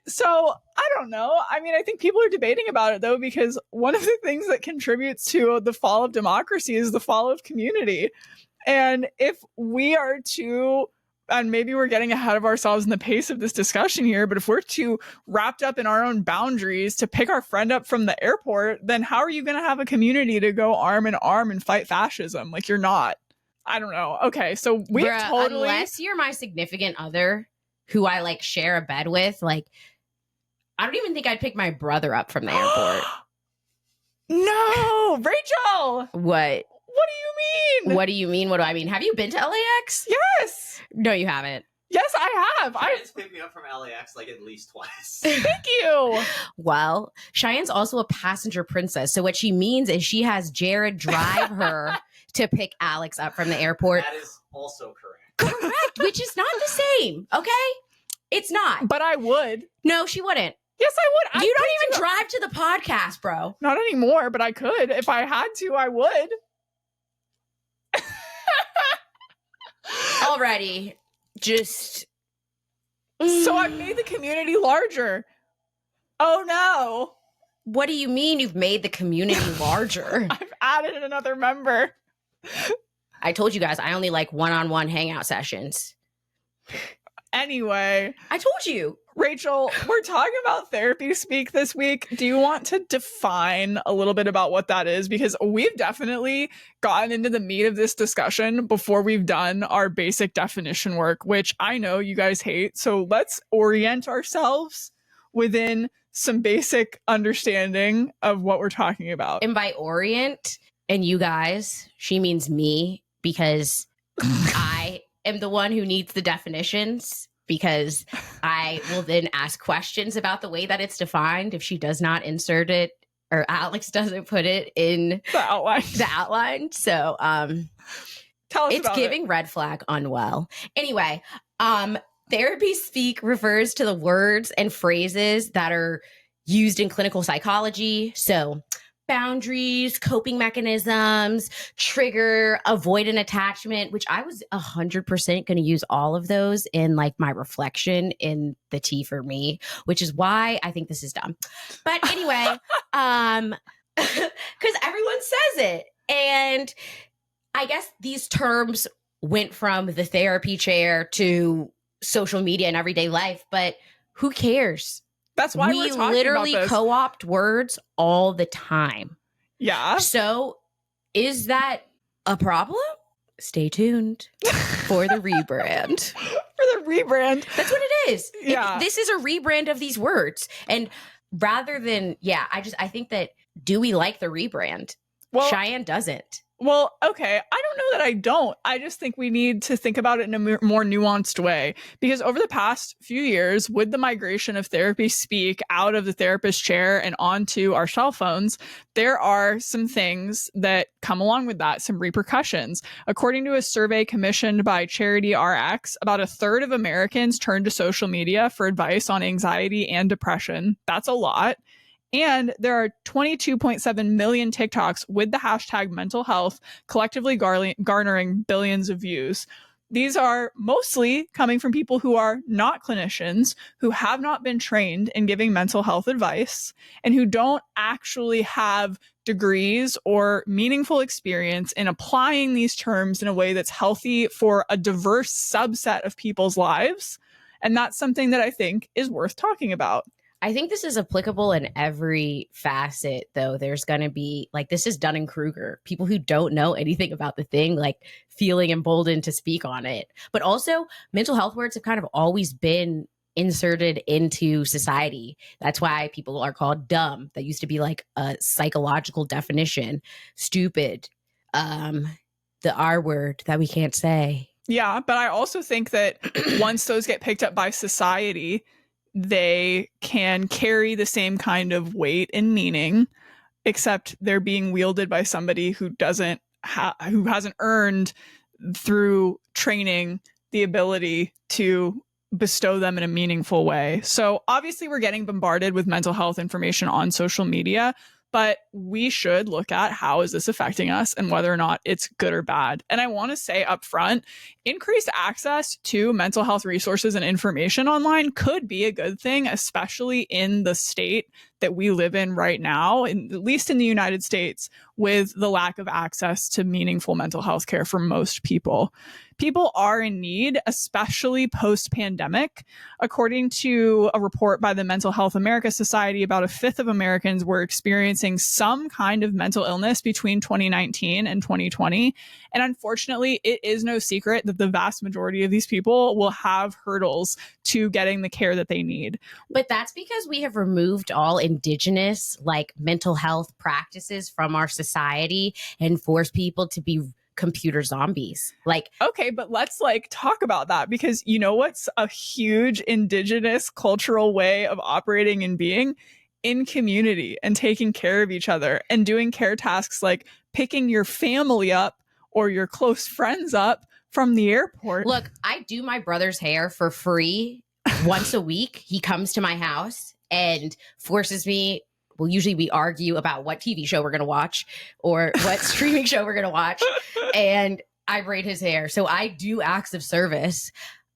So I don't know. I mean, I think people are debating about it though, because one of the things that contributes to the fall of democracy is the fall of community. And if we are too, and maybe we're getting ahead of ourselves in the pace of this discussion here, but if we're too wrapped up in our own boundaries to pick our friend up from the airport, then how are you going to have a community to go arm in arm and fight fascism? Like, you're not. I don't know. Okay, so we totally... Unless you're my significant other who I, like, share a bed with, like, I don't even think I'd pick my brother up from the airport. No! Rachel! What? What do you mean? What do you mean? What do I mean? Have you been to LAX? Yes! No, you haven't. Yes, I have. Cheyenne's picked me up from LAX like at least twice. Thank you. Well, Cheyenne's also a passenger princess. So what she means is she has Jared drive her to pick Alex up from the airport. That is also correct. Correct, which is not the same, okay? It's not. But I would. No, she wouldn't. Yes, I would. You don't even drive to the podcast, bro. Not anymore, but I could. If I had to, I would. Already. Just. So I've made the community larger. Oh no. What do you mean you've made the community larger? I've added another member. I told you guys I only like one-on-one hangout sessions. Anyway. I told you. Rachel, we're talking about therapy speak this week. Do you want to define a little bit about what that is? Because we've definitely gotten into the meat of this discussion before we've done our basic definition work, which I know you guys hate. So let's orient ourselves within some basic understanding of what we're talking about. And by orient and you guys, she means me, because I am the one who needs the definitions, because I will then ask questions about the way that it's defined if she does not insert it or Alex doesn't put it in the outline. So tell us it's about giving red flag unwell. Anyway, therapy speak refers to the words and phrases that are used in clinical psychology. So boundaries, coping mechanisms, trigger, avoid an attachment, which I was 100% going to use all of those in like my reflection in the tea for me, which is why I think this is dumb. But anyway, because everyone says it. And I guess these terms went from the therapy chair to social media and everyday life, but who cares? That's why we're talking literally about this. co-opt words all the time. Yeah. So is that a problem? Stay tuned for the rebrand. For the rebrand. That's what it is. Yeah. This is a rebrand of these words. And rather than, I think that, do we like the rebrand? Well, Cheyenne doesn't. Well, okay. I don't know that I don't. I just think we need to think about it in a more nuanced way, because over the past few years, with the migration of therapy speak out of the therapist chair and onto our cell phones, there are some things that come along with that, some repercussions. According to a survey commissioned by Charity RX, about a third of Americans turn to social media for advice on anxiety and depression. That's a lot. And there are 22.7 million TikToks with the hashtag mental health, collectively garnering billions of views. These are mostly coming from people who are not clinicians, who have not been trained in giving mental health advice, and who don't actually have degrees or meaningful experience in applying these terms in a way that's healthy for a diverse subset of people's lives. And that's something that I think is worth talking about. I think this is applicable in every facet, though. There's going to be, like, this is Dunning-Kruger. People who don't know anything about the thing, like, feeling emboldened to speak on it. But also, mental health words have kind of always been inserted into society. That's why people are called dumb. That used to be, like, a psychological definition. Stupid. The R word that we can't say. Yeah, but I also think that once those get picked up by society, they can carry the same kind of weight and meaning, except they're being wielded by somebody who who hasn't earned through training the ability to bestow them in a meaningful way. So obviously we're getting bombarded with mental health information on social media, but we should look at how is this affecting us and whether or not it's good or bad. And I want to say up front, increased access to mental health resources and information online could be a good thing, especially in the state that we live in right now, at least in the United States, with the lack of access to meaningful mental health care for most people. People are in need, especially post-pandemic. According to a report by the Mental Health America Society, about a fifth of Americans were experiencing some kind of mental illness between 2019 and 2020. And unfortunately, it is no secret that the vast majority of these people will have hurdles to getting the care that they need. But that's because we have removed all indigenous, like, mental health practices from our society and forced people to be computer zombies. Like, okay, but let's talk about that, because you know what's a huge indigenous cultural way of operating and being? In community and taking care of each other and doing care tasks like picking your family up or your close friends up from the airport. Look, I do my brother's hair for free once a week. He comes to my house and forces me. Well, usually we argue about what TV show we're going to watch or what streaming show we're going to watch. And I braid his hair. So I do acts of service.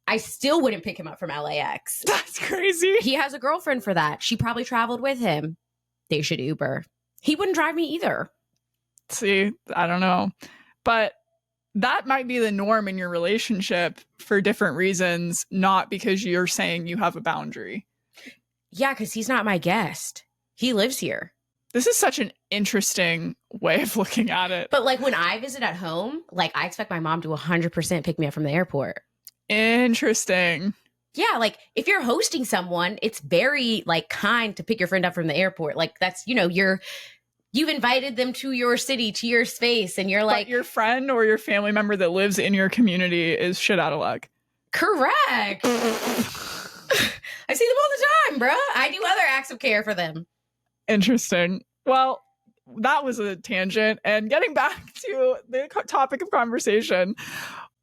I still wouldn't pick him up from LAX. That's crazy. He has a girlfriend for that. She probably traveled with him. They should Uber. He wouldn't drive me either. See, I don't know. But that might be the norm in your relationship for different reasons, not because you're saying you have a boundary. Yeah, because he's not my guest. He lives here. This is such an interesting way of looking at it. But like when I visit at home, like I expect my mom to 100% pick me up from the airport. Interesting. Yeah, like if you're hosting someone, it's very like kind to pick your friend up from the airport. Like that's, you know, you've invited them to your city, to your space, and you're like, but your friend or your family member that lives in your community is shit out of luck. Correct. I see them all the time, bruh. I do other acts of care for them. Interesting. Well, that was a tangent. And getting back to the topic of conversation,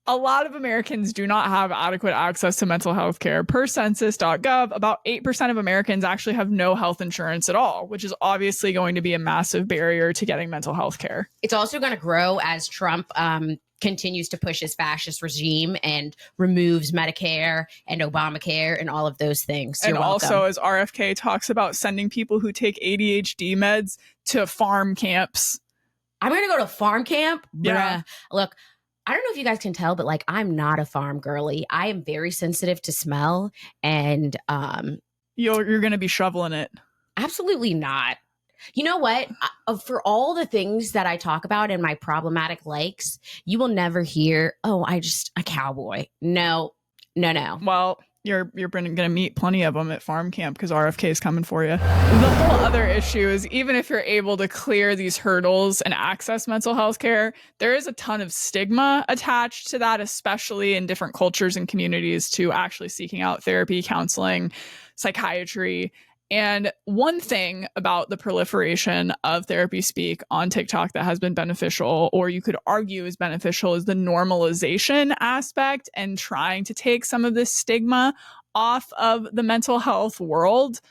A lot of Americans do not have adequate access to mental health care. Per census.gov, about 8% of Americans actually have no health insurance at all, which is obviously going to be a massive barrier to getting mental health care. It's also going to grow as Trump continues to push his fascist regime and removes Medicare and Obamacare and all of those things. And also, as RFK talks about sending people who take ADHD meds to farm camps. I'm going to go to farm camp? Yeah. Look, I don't know if you guys can tell, but like, I'm not a farm girly. I am very sensitive to smell, and You're going to be shoveling it. Absolutely not. You know what? For all the things that I talk about in my problematic likes, you will never hear, oh, I just a cowboy. No. Well, you're going to meet plenty of them at farm camp because RFK is coming for you. The whole other issue is even if you're able to clear these hurdles and access mental health care, there is a ton of stigma attached to that, especially in different cultures and communities, to actually seeking out therapy, counseling, psychiatry. And one thing about the proliferation of therapy speak on TikTok that has been beneficial, or you could argue is beneficial, is the normalization aspect and trying to take some of this stigma off of the mental health world.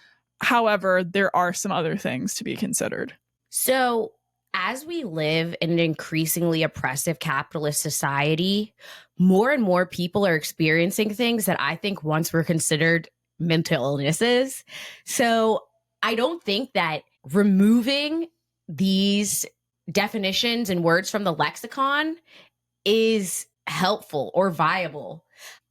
However, there are some other things to be considered. So as we live in an increasingly oppressive capitalist society, more and more people are experiencing things that I think once were considered mental illnesses. So I don't think that removing these definitions and words from the lexicon is helpful or viable.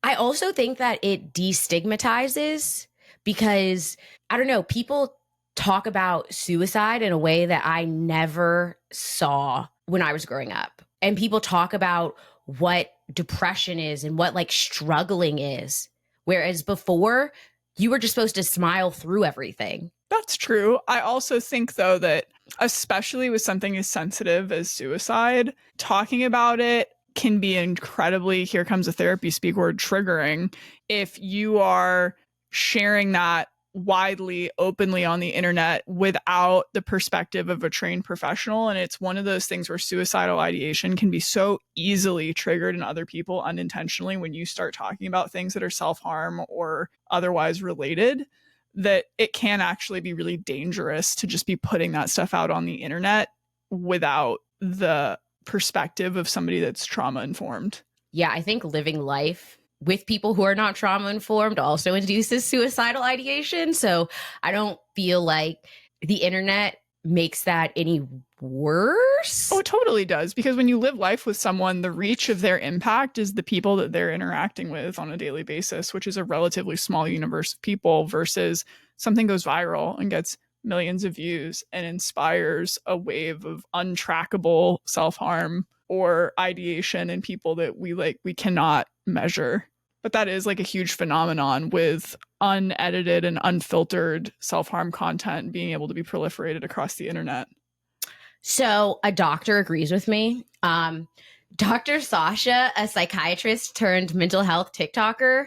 I also think that it destigmatizes because, I don't know, people talk about suicide in a way that I never saw when I was growing up. And people talk about what depression is and what like struggling is. Whereas before, you were just supposed to smile through everything. That's true. I also think, though, that especially with something as sensitive as suicide, talking about it can be incredibly, here comes a therapy speak word, triggering if you are sharing that widely, openly on the internet without the perspective of a trained professional. And it's one of those things where suicidal ideation can be so easily triggered in other people unintentionally when you start talking about things that are self-harm or otherwise related, that it can actually be really dangerous to just be putting that stuff out on the internet without the perspective of somebody that's trauma informed. Yeah, I think living life with people who are not trauma informed also induces suicidal ideation. So I don't feel like the internet makes that any worse. Oh, it totally does. Because when you live life with someone, the reach of their impact is the people that they're interacting with on a daily basis, which is a relatively small universe of people, versus something goes viral and gets millions of views and inspires a wave of untrackable self-harm or ideation in people that we cannot measure. But that is like a huge phenomenon with unedited and unfiltered self-harm content being able to be proliferated across the internet. So a doctor agrees with me. Dr. Sasha, a psychiatrist turned mental health TikToker,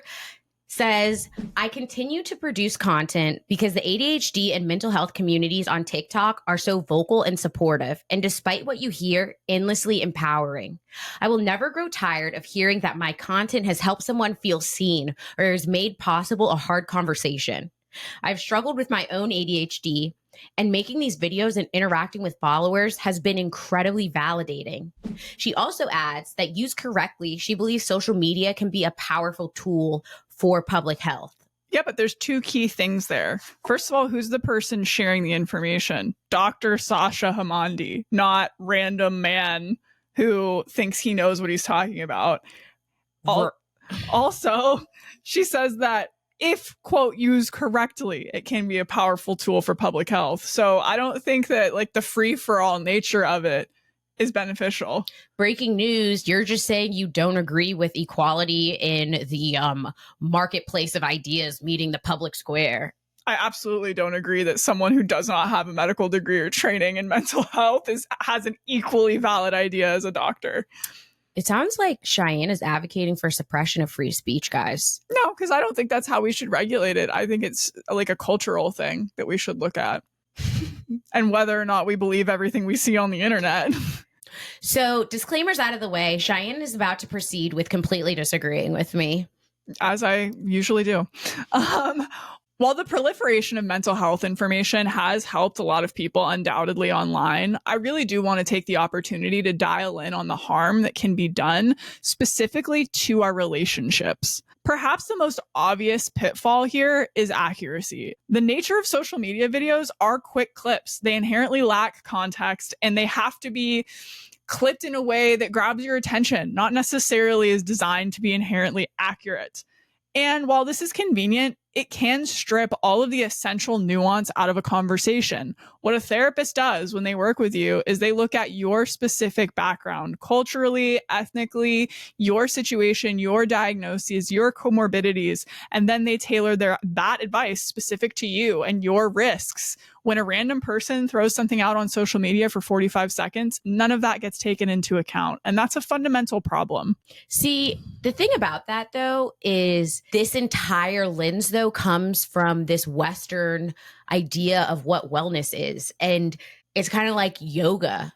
says, I continue to produce content because the ADHD and mental health communities on TikTok are so vocal and supportive, and despite what you hear, endlessly empowering. I will never grow tired of hearing that my content has helped someone feel seen or has made possible a hard conversation. I've struggled with my own ADHD, and making these videos and interacting with followers has been incredibly validating. She also adds that used correctly, she believes social media can be a powerful tool for public health. Yeah, but there's two key things there. First of all, who's the person sharing the information? Dr. Sasha Hamandi, not random man who thinks he knows what he's talking about. Also, she says that if, quote, used correctly, it can be a powerful tool for public health. So I don't think that like the free-for-all nature of it is beneficial. Breaking news, you're just saying you don't agree with equality in the marketplace of ideas meeting the public square. I absolutely don't agree that someone who does not have a medical degree or training in mental health has an equally valid idea as a doctor. It sounds like Cheyenne is advocating for suppression of free speech, guys. No, because I don't think that's how we should regulate it. I think it's like a cultural thing that we should look at. And whether or not we believe everything we see on the internet. So, disclaimers out of the way, Cheyenne is about to proceed with completely disagreeing with me. As I usually do. While the proliferation of mental health information has helped a lot of people undoubtedly online, I really do want to take the opportunity to dial in on the harm that can be done specifically to our relationships. Perhaps the most obvious pitfall here is accuracy. The nature of social media videos are quick clips. They inherently lack context, and they have to be clipped in a way that grabs your attention, not necessarily is designed to be inherently accurate. And while this is convenient, it can strip all of the essential nuance out of a conversation. What a therapist does when they work with you is they look at your specific background, culturally, ethnically, your situation, your diagnoses, your comorbidities, and then they tailor that advice specific to you and your risks. When a random person throws something out on social media for 45 seconds, none of that gets taken into account. And that's a fundamental problem. See, the thing about that, though, is this entire lens, though, comes from this Western idea of what wellness is. And it's kind of like yoga.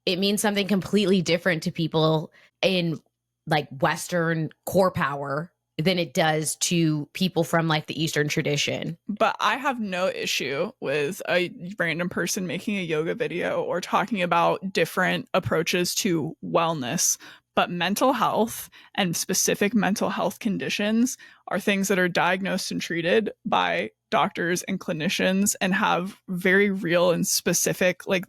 It means something completely different to people in like Western core power than it does to people from like the Eastern tradition. But I have no issue with a random person making a yoga video or talking about different approaches to wellness. But mental health and specific mental health conditions are things that are diagnosed and treated by doctors and clinicians and have very real and specific, like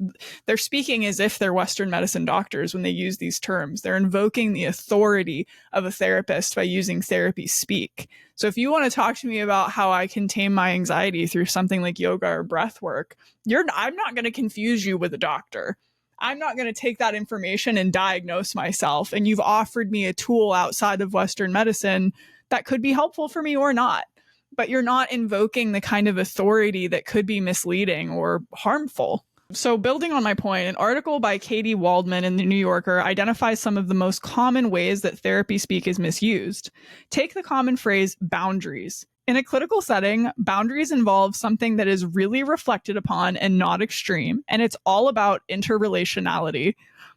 they're speaking as if they're Western medicine doctors when they use these terms. They're invoking the authority of a therapist by using therapy speak. So if you want to talk to me about how I can tame my anxiety through something like yoga or breath work, I'm not going to confuse you with a doctor. I'm not going to take that information and diagnose myself. And you've offered me a tool outside of Western medicine that could be helpful for me or not. But you're not invoking the kind of authority that could be misleading or harmful. So building on my point, an article by Katie Waldman in the New Yorker identifies some of the most common ways that therapy speak is misused. Take the common phrase boundaries. In a clinical setting, boundaries involve something that is really reflected upon and not extreme, and it's all about interrelationality.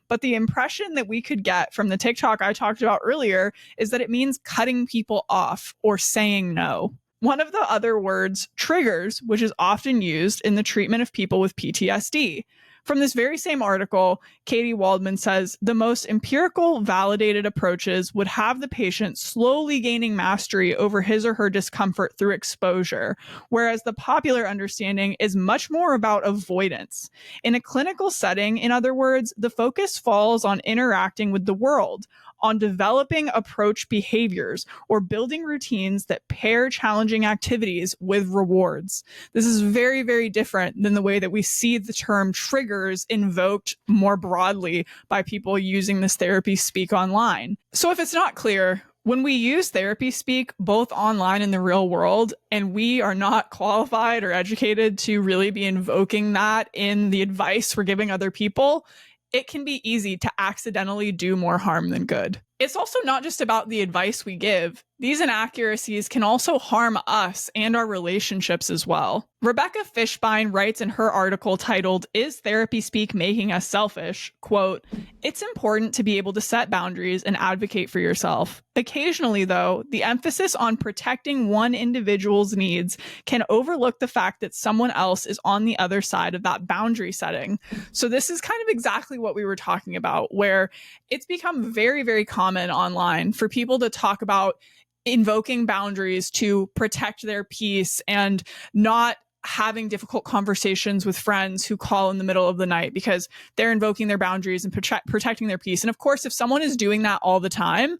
But the impression that we could get from the TikTok I talked about earlier is that it means cutting people off or saying no. One of the other words, triggers, which is often used in the treatment of people with PTSD. From this very same article, Katie Waldman says the most empirical, validated approaches would have the patient slowly gaining mastery over his or her discomfort through exposure, whereas the popular understanding is much more about avoidance. In a clinical setting, in other words, the focus falls on interacting with the world, on developing approach behaviors or building routines that pair challenging activities with rewards. This is very, very different than the way that we see the term triggers invoked more broadly by people using this therapy speak online. So if it's not clear, when we use therapy speak both online and the real world, and we are not qualified or educated to really be invoking that in the advice we're giving other people, it can be easy to accidentally do more harm than good. It's also not just about the advice we give. These inaccuracies can also harm us and our relationships as well. Rebecca Fishbein writes in her article titled, "Is Therapy Speak Making Us Selfish?" quote, "It's important to be able to set boundaries and advocate for yourself. Occasionally, though, the emphasis on protecting one individual's needs can overlook the fact that someone else is on the other side of that boundary setting." So this is kind of exactly what we were talking about, where it's become very, very common online for people to talk about invoking boundaries to protect their peace and not having difficult conversations with friends who call in the middle of the night because they're invoking their boundaries and protecting their peace. And of course, if someone is doing that all the time,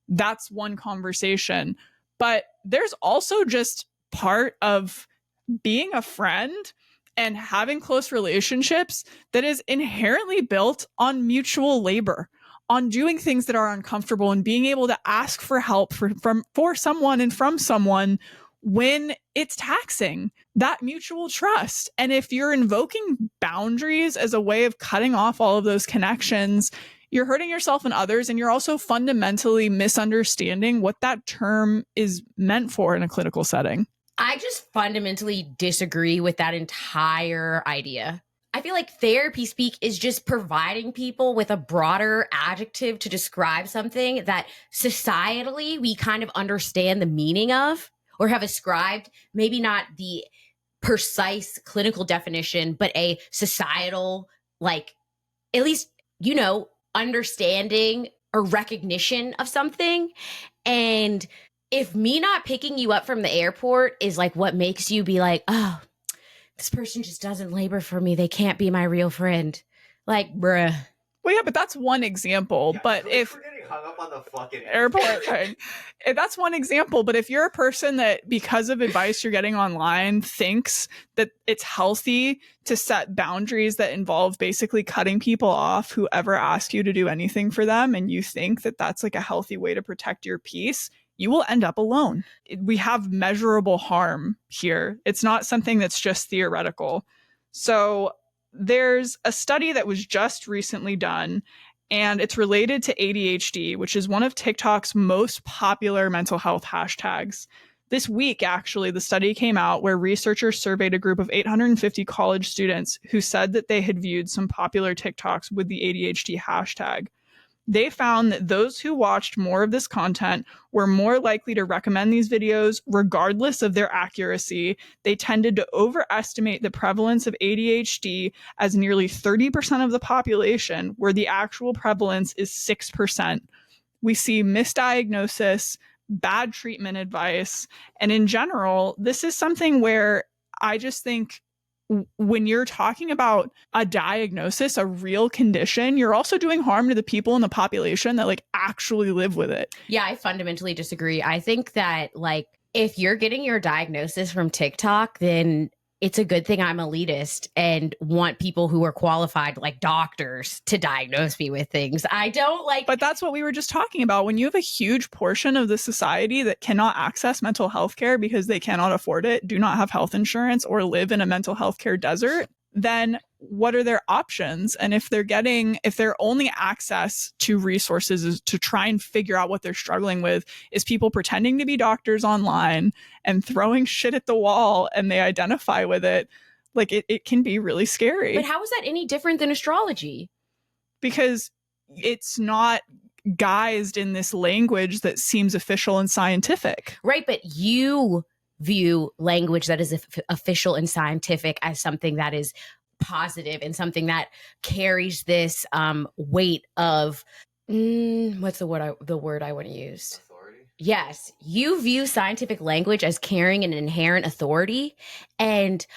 that's one conversation. But there's also just part of being a friend and having close relationships that is inherently built on mutual labor, on doing things that are uncomfortable and being able to ask for help for someone and from someone when it's taxing, that mutual trust. And if you're invoking boundaries as a way of cutting off all of those connections, you're hurting yourself and others, and you're also fundamentally misunderstanding what that term is meant for in a clinical setting. I just fundamentally disagree with that entire idea. I feel like therapy speak is just providing people with a broader adjective to describe something that societally we kind of understand the meaning of or have ascribed, maybe not the precise clinical definition, but a societal, like, at least, you know, understanding or recognition of something. And if me not picking you up from the airport is like what makes you be like, oh, this person just doesn't labor for me, they can't be my real friend. Like, bruh. Well, yeah, but that's one example. Yeah, but if we're getting hung up on the fucking airport thing, that's one example. But if you're a person that, because of advice you're getting online, thinks that it's healthy to set boundaries that involve basically cutting people off who ever ask you to do anything for them, and you think that that's like a healthy way to protect your peace, you will end up alone. We have measurable harm here. It's not something that's just theoretical. So there's a study that was just recently done, and it's related to ADHD, which is one of TikTok's most popular mental health hashtags. This week, actually, the study came out where researchers surveyed a group of 850 college students who said that they had viewed some popular TikToks with the ADHD hashtag. They found that those who watched more of this content were more likely to recommend these videos regardless of their accuracy. They tended to overestimate the prevalence of ADHD as nearly 30% of the population, where the actual prevalence is 6%. We see misdiagnosis, bad treatment advice, and in general, this is something where I just think when you're talking about a diagnosis, a real condition, you're also doing harm to the people in the population that like actually live with it. Yeah, I fundamentally disagree. I think that like if you're getting your diagnosis from TikTok, then it's a good thing I'm elitist and want people who are qualified, like doctors, to diagnose me with things. I don't like. But that's what we were just talking about. When you have a huge portion of the society that cannot access mental health care because they cannot afford it, do not have health insurance, or live in a mental health care desert, then what are their options? And if their only access to resources is to try and figure out what they're struggling with is people pretending to be doctors online and throwing shit at the wall and they identify with it, like it can be really scary. But how is that any different than astrology? Because it's not guised in this language that seems official and scientific. Right, but you view language that is official and scientific as something that is positive and something that carries this weight of what's the word I want to use? Authority. Yes, you view scientific language as carrying an inherent authority, and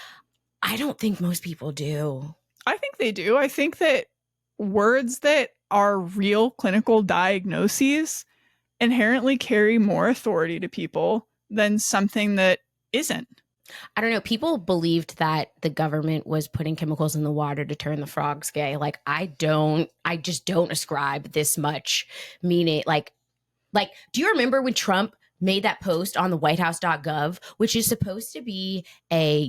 I don't think most people do. I think they do. I think that words that are real clinical diagnoses inherently carry more authority to people than something that isn't. I don't know. People believed that the government was putting chemicals in the water to turn the frogs gay. Like, I just don't ascribe this much meaning. Like, do you remember when Trump made that post on the whitehouse.gov, which is supposed to be a,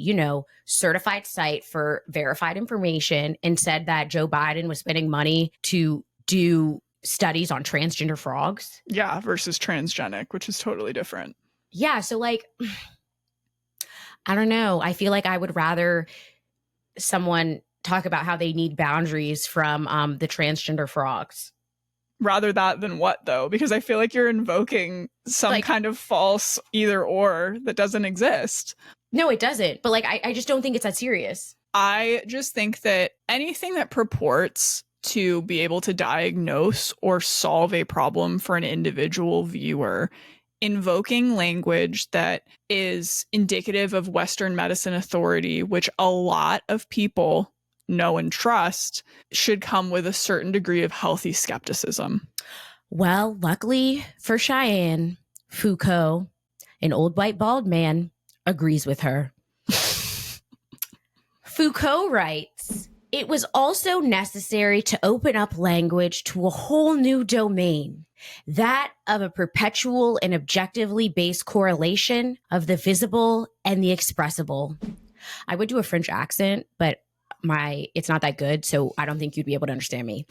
certified site for verified information, and said that Joe Biden was spending money to do studies on transgender frogs? Yeah, versus transgenic, which is totally different. Yeah, so like, I don't know. I feel like I would rather someone talk about how they need boundaries from the transgender frogs. Rather that than what, though? Because I feel like you're invoking some kind of false either or that doesn't exist. No, it doesn't. But like, I just don't think it's that serious. I just think that anything that purports to be able to diagnose or solve a problem for an individual viewer, invoking language that is indicative of Western medicine authority, which a lot of people know and trust, should come with a certain degree of healthy skepticism. Well, luckily for Cheyenne, Foucault, an old white bald man, agrees with her. Foucault writes, "It was also necessary to open up language to a whole new domain, that of a perpetual and objectively based correlation of the visible and the expressible." I would do a French accent, but it's not that good, so I don't think you'd be able to understand me.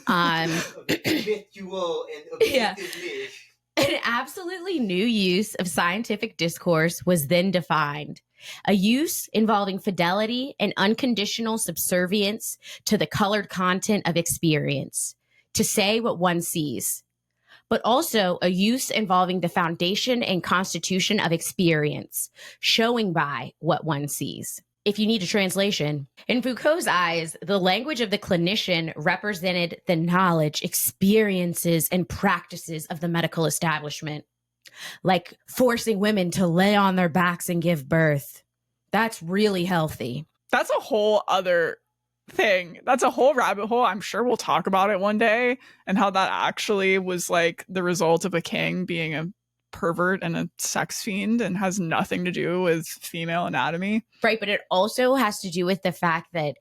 Habitual and objectively. An absolutely new use of scientific discourse was then defined. A use involving fidelity and unconditional subservience to the colored content of experience, to say what one sees, but also a use involving the foundation and constitution of experience, showing by what one sees. If you need a translation, in Foucault's eyes, the language of the clinician represented the knowledge, experiences, and practices of the medical establishment, like forcing women to lay on their backs and give birth. That's really healthy. That's a whole other thing. That's a whole rabbit hole. I'm sure we'll talk about it one day, and how that actually was like the result of a king being a pervert and a sex fiend and has nothing to do with female anatomy. Right, but it also has to do with the fact that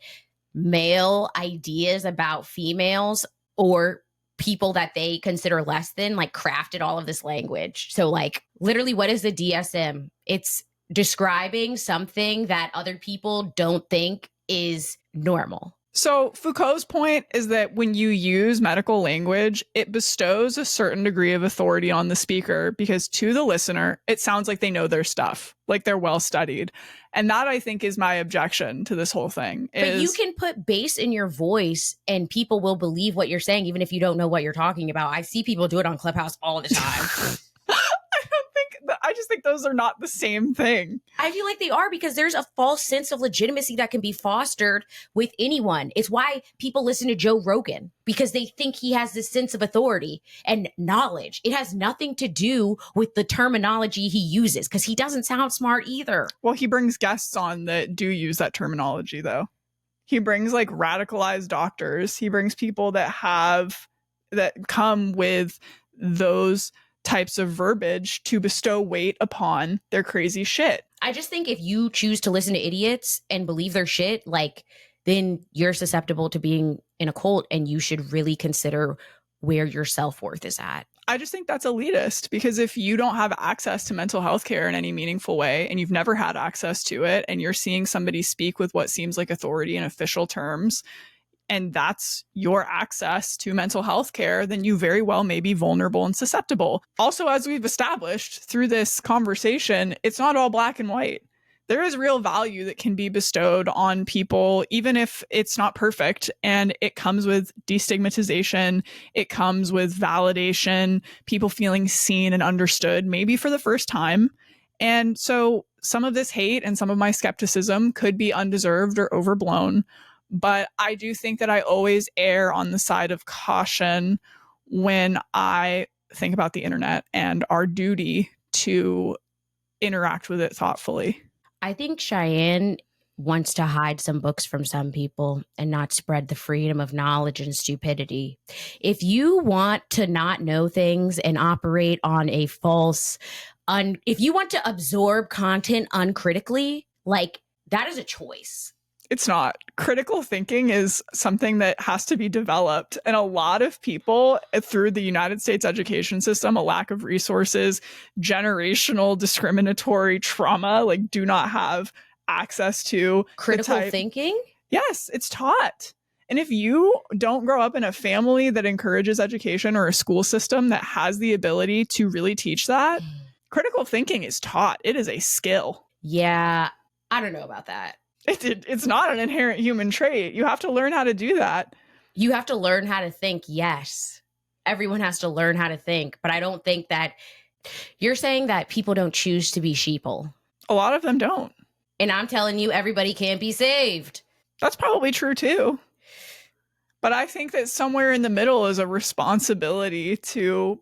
male ideas about females or people that they consider less than like crafted all of this language. So like literally, what is the DSM? It's describing something that other people don't think is normal. So Foucault's point is that when you use medical language, it bestows a certain degree of authority on the speaker, because to the listener, it sounds like they know their stuff, like they're well studied. And that, I think, is my objection to this whole thing. But you can put bass in your voice and people will believe what you're saying, even if you don't know what you're talking about. I see people do it on Clubhouse all the time. I just think those are not the same thing. I feel like they are, because there's a false sense of legitimacy that can be fostered with anyone. It's why people listen to Joe Rogan, because they think he has this sense of authority and knowledge. It has nothing to do with the terminology he uses, because he doesn't sound smart either. Well, he brings guests on that do use that terminology, though. He brings like radicalized doctors. He brings people that come with those types of verbiage to bestow weight upon their crazy shit. I just think if you choose to listen to idiots and believe their shit, like, then you're susceptible to being in a cult, and you should really consider where your self-worth is at. I just think that's elitist, because if you don't have access to mental health care in any meaningful way, and you've never had access to it, and you're seeing somebody speak with what seems like authority in official terms, and that's your access to mental health care, then you very well may be vulnerable and susceptible. Also, as we've established through this conversation, it's not all black and white. There is real value that can be bestowed on people, even if it's not perfect. And it comes with destigmatization. It comes with validation, people feeling seen and understood, maybe for the first time. And so some of this hate and some of my skepticism could be undeserved or overblown. But I do think that I always err on the side of caution when I think about the internet and our duty to interact with it thoughtfully. I think Cheyenne wants to hide some books from some people and not spread the freedom of knowledge and stupidity. If you want to not know things and operate on a if you want to absorb content uncritically, like, that is a choice. It's not. Critical thinking is something that has to be developed. And a lot of people through the United States education system, a lack of resources, generational discriminatory trauma, like, do not have access to critical thinking. Yes, it's taught. And if you don't grow up in a family that encourages education, or a school system that has the ability to really teach that, critical thinking is taught. It is a skill. Yeah, I don't know about that. It's not an inherent human trait. You have to learn how to do that. You have to learn how to think, yes. Everyone has to learn how to think. But I don't think that you're saying that people don't choose to be sheeple. A lot of them don't. And I'm telling you, everybody can't be saved. That's probably true too. But I think that somewhere in the middle is a responsibility to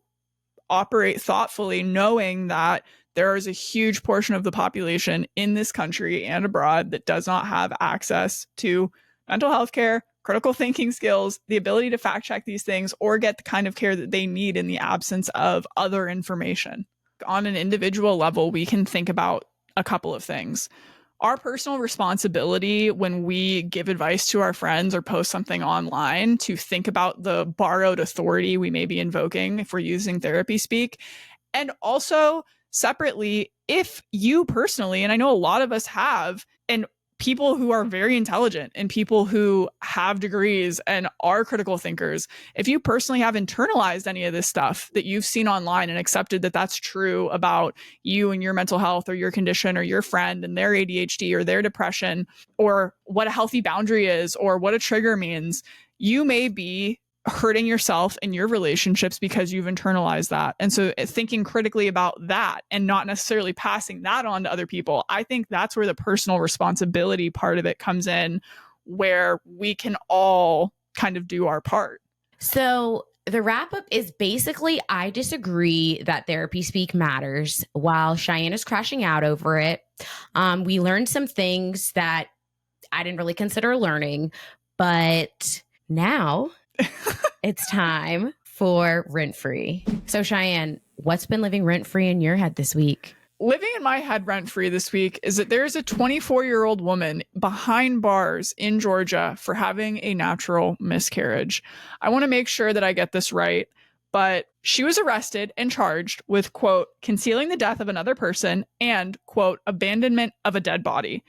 operate thoughtfully, knowing that there is a huge portion of the population in this country and abroad that does not have access to mental health care, critical thinking skills, the ability to fact check these things, or get the kind of care that they need in the absence of other information. On an individual level, we can think about a couple of things. Our personal responsibility when we give advice to our friends or post something online, to think about the borrowed authority we may be invoking if we're using therapy speak. And also, separately, if you personally, and I know a lot of us have, and people who are very intelligent and people who have degrees and are critical thinkers, if you personally have internalized any of this stuff that you've seen online and accepted that that's true about you and your mental health or your condition or your friend and their ADHD or their depression or what a healthy boundary is or what a trigger means, you may be hurting yourself and your relationships because you've internalized that. And so thinking critically about that and not necessarily passing that on to other people, I think that's where the personal responsibility part of it comes in, where we can all kind of do our part. So the wrap up is basically, I disagree that therapy speak matters. While Cheyenne is crashing out over it, we learned some things that I didn't really consider learning, but now it's time for rent free. So Cheyenne, what's been living rent free in your head this week? Living in my head rent free this week is that there's a 24-year-old woman behind bars in Georgia for having a natural miscarriage. I want to make sure that I get this right, but she was arrested and charged with, quote, concealing the death of another person and, quote, abandonment of a dead body.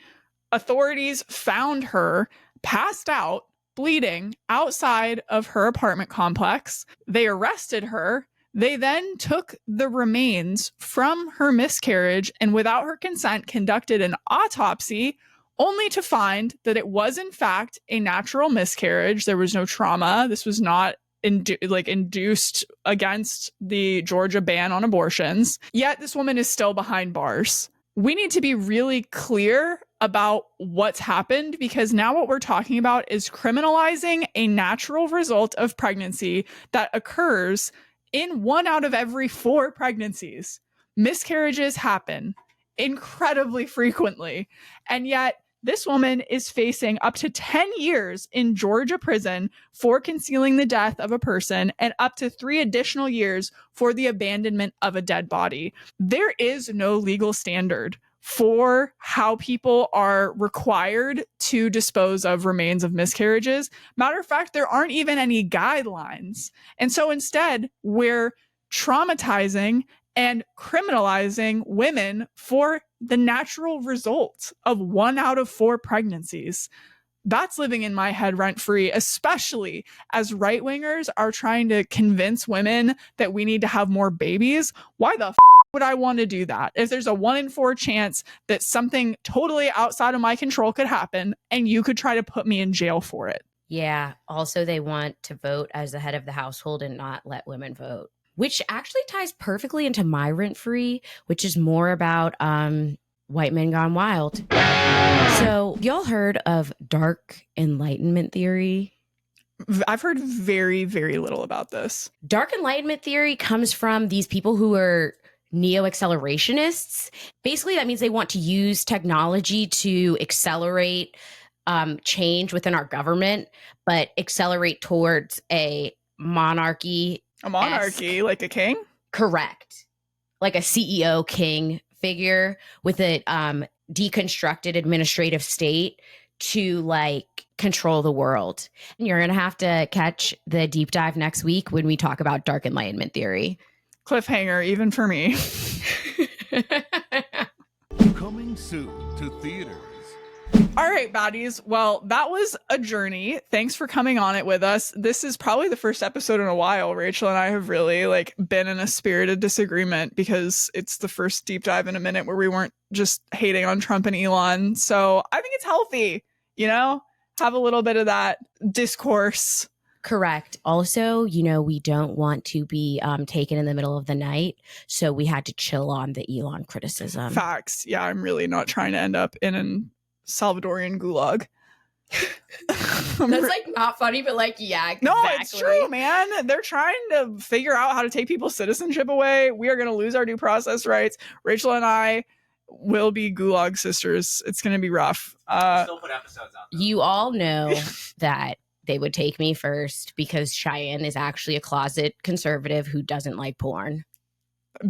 Authorities found her passed out, bleeding outside of her apartment complex. They arrested her. They then took the remains from her miscarriage and without her consent conducted an autopsy, only to find that it was in fact a natural miscarriage. There was no trauma. This was not induced against the Georgia ban on abortions. Yet this woman is still behind bars. We need to be really clear about what's happened, because now what we're talking about is criminalizing a natural result of pregnancy that occurs in 1 out of every 4 pregnancies. Miscarriages happen incredibly frequently. And yet this woman is facing up to 10 years in Georgia prison for concealing the death of a person and up to 3 additional years for the abandonment of a dead body. There is no legal standard for how people are required to dispose of remains of miscarriages. Matter of fact, there aren't even any guidelines. And so instead, we're traumatizing and criminalizing women for the natural result of 1 out of 4 pregnancies. That's living in my head rent free, especially as right wingers are trying to convince women that we need to have more babies. Why the would I want to do that? If there's a 1 in 4 chance that something totally outside of my control could happen and you could try to put me in jail for it. Yeah. Also, they want to vote as the head of the household and not let women vote, which actually ties perfectly into my rent free, which is more about white men gone wild. So y'all heard of dark enlightenment theory? I've heard very, very little about this. Dark enlightenment theory comes from these people who are neo-accelerationists. Basically, that means they want to use technology to accelerate change within our government, but accelerate towards a monarchy. A monarchy, like a king? Correct. Like a CEO king figure with a deconstructed administrative state to like control the world. And you're going to have to catch the deep dive next week when we talk about dark enlightenment theory. Cliffhanger, even for me. Coming soon to theaters. All right, baddies. Well, that was a journey. Thanks for coming on it with us. This is probably the first episode in a while. Rachel and I have really been in a spirited disagreement because it's the first deep dive in a minute where we weren't just hating on Trump and Elon. So I think it's healthy, have a little bit of that discourse. Correct. Also, we don't want to be taken in the middle of the night. So we had to chill on the Elon criticism. Facts. Yeah, I'm really not trying to end up in an Salvadorian gulag. That's not funny, but yeah, exactly. No, it's true, man. They're trying to figure out how to take people's citizenship away. We are going to lose our due process rights. Rachel and I will be gulag sisters. It's going to be rough. Still put episodes out, though. You all know that they would take me first because Cheyenne is actually a closet conservative who doesn't like porn.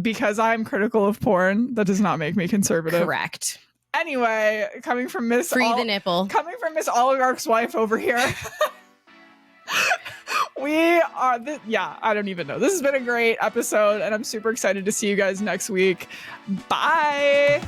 Because I'm critical of porn, that does not make me conservative. Correct. Anyway, coming from Miss Free the nipple. Coming from Miss Oligarch's wife over here. We are I don't even know. This has been a great episode and I'm super excited to see you guys next week. Bye.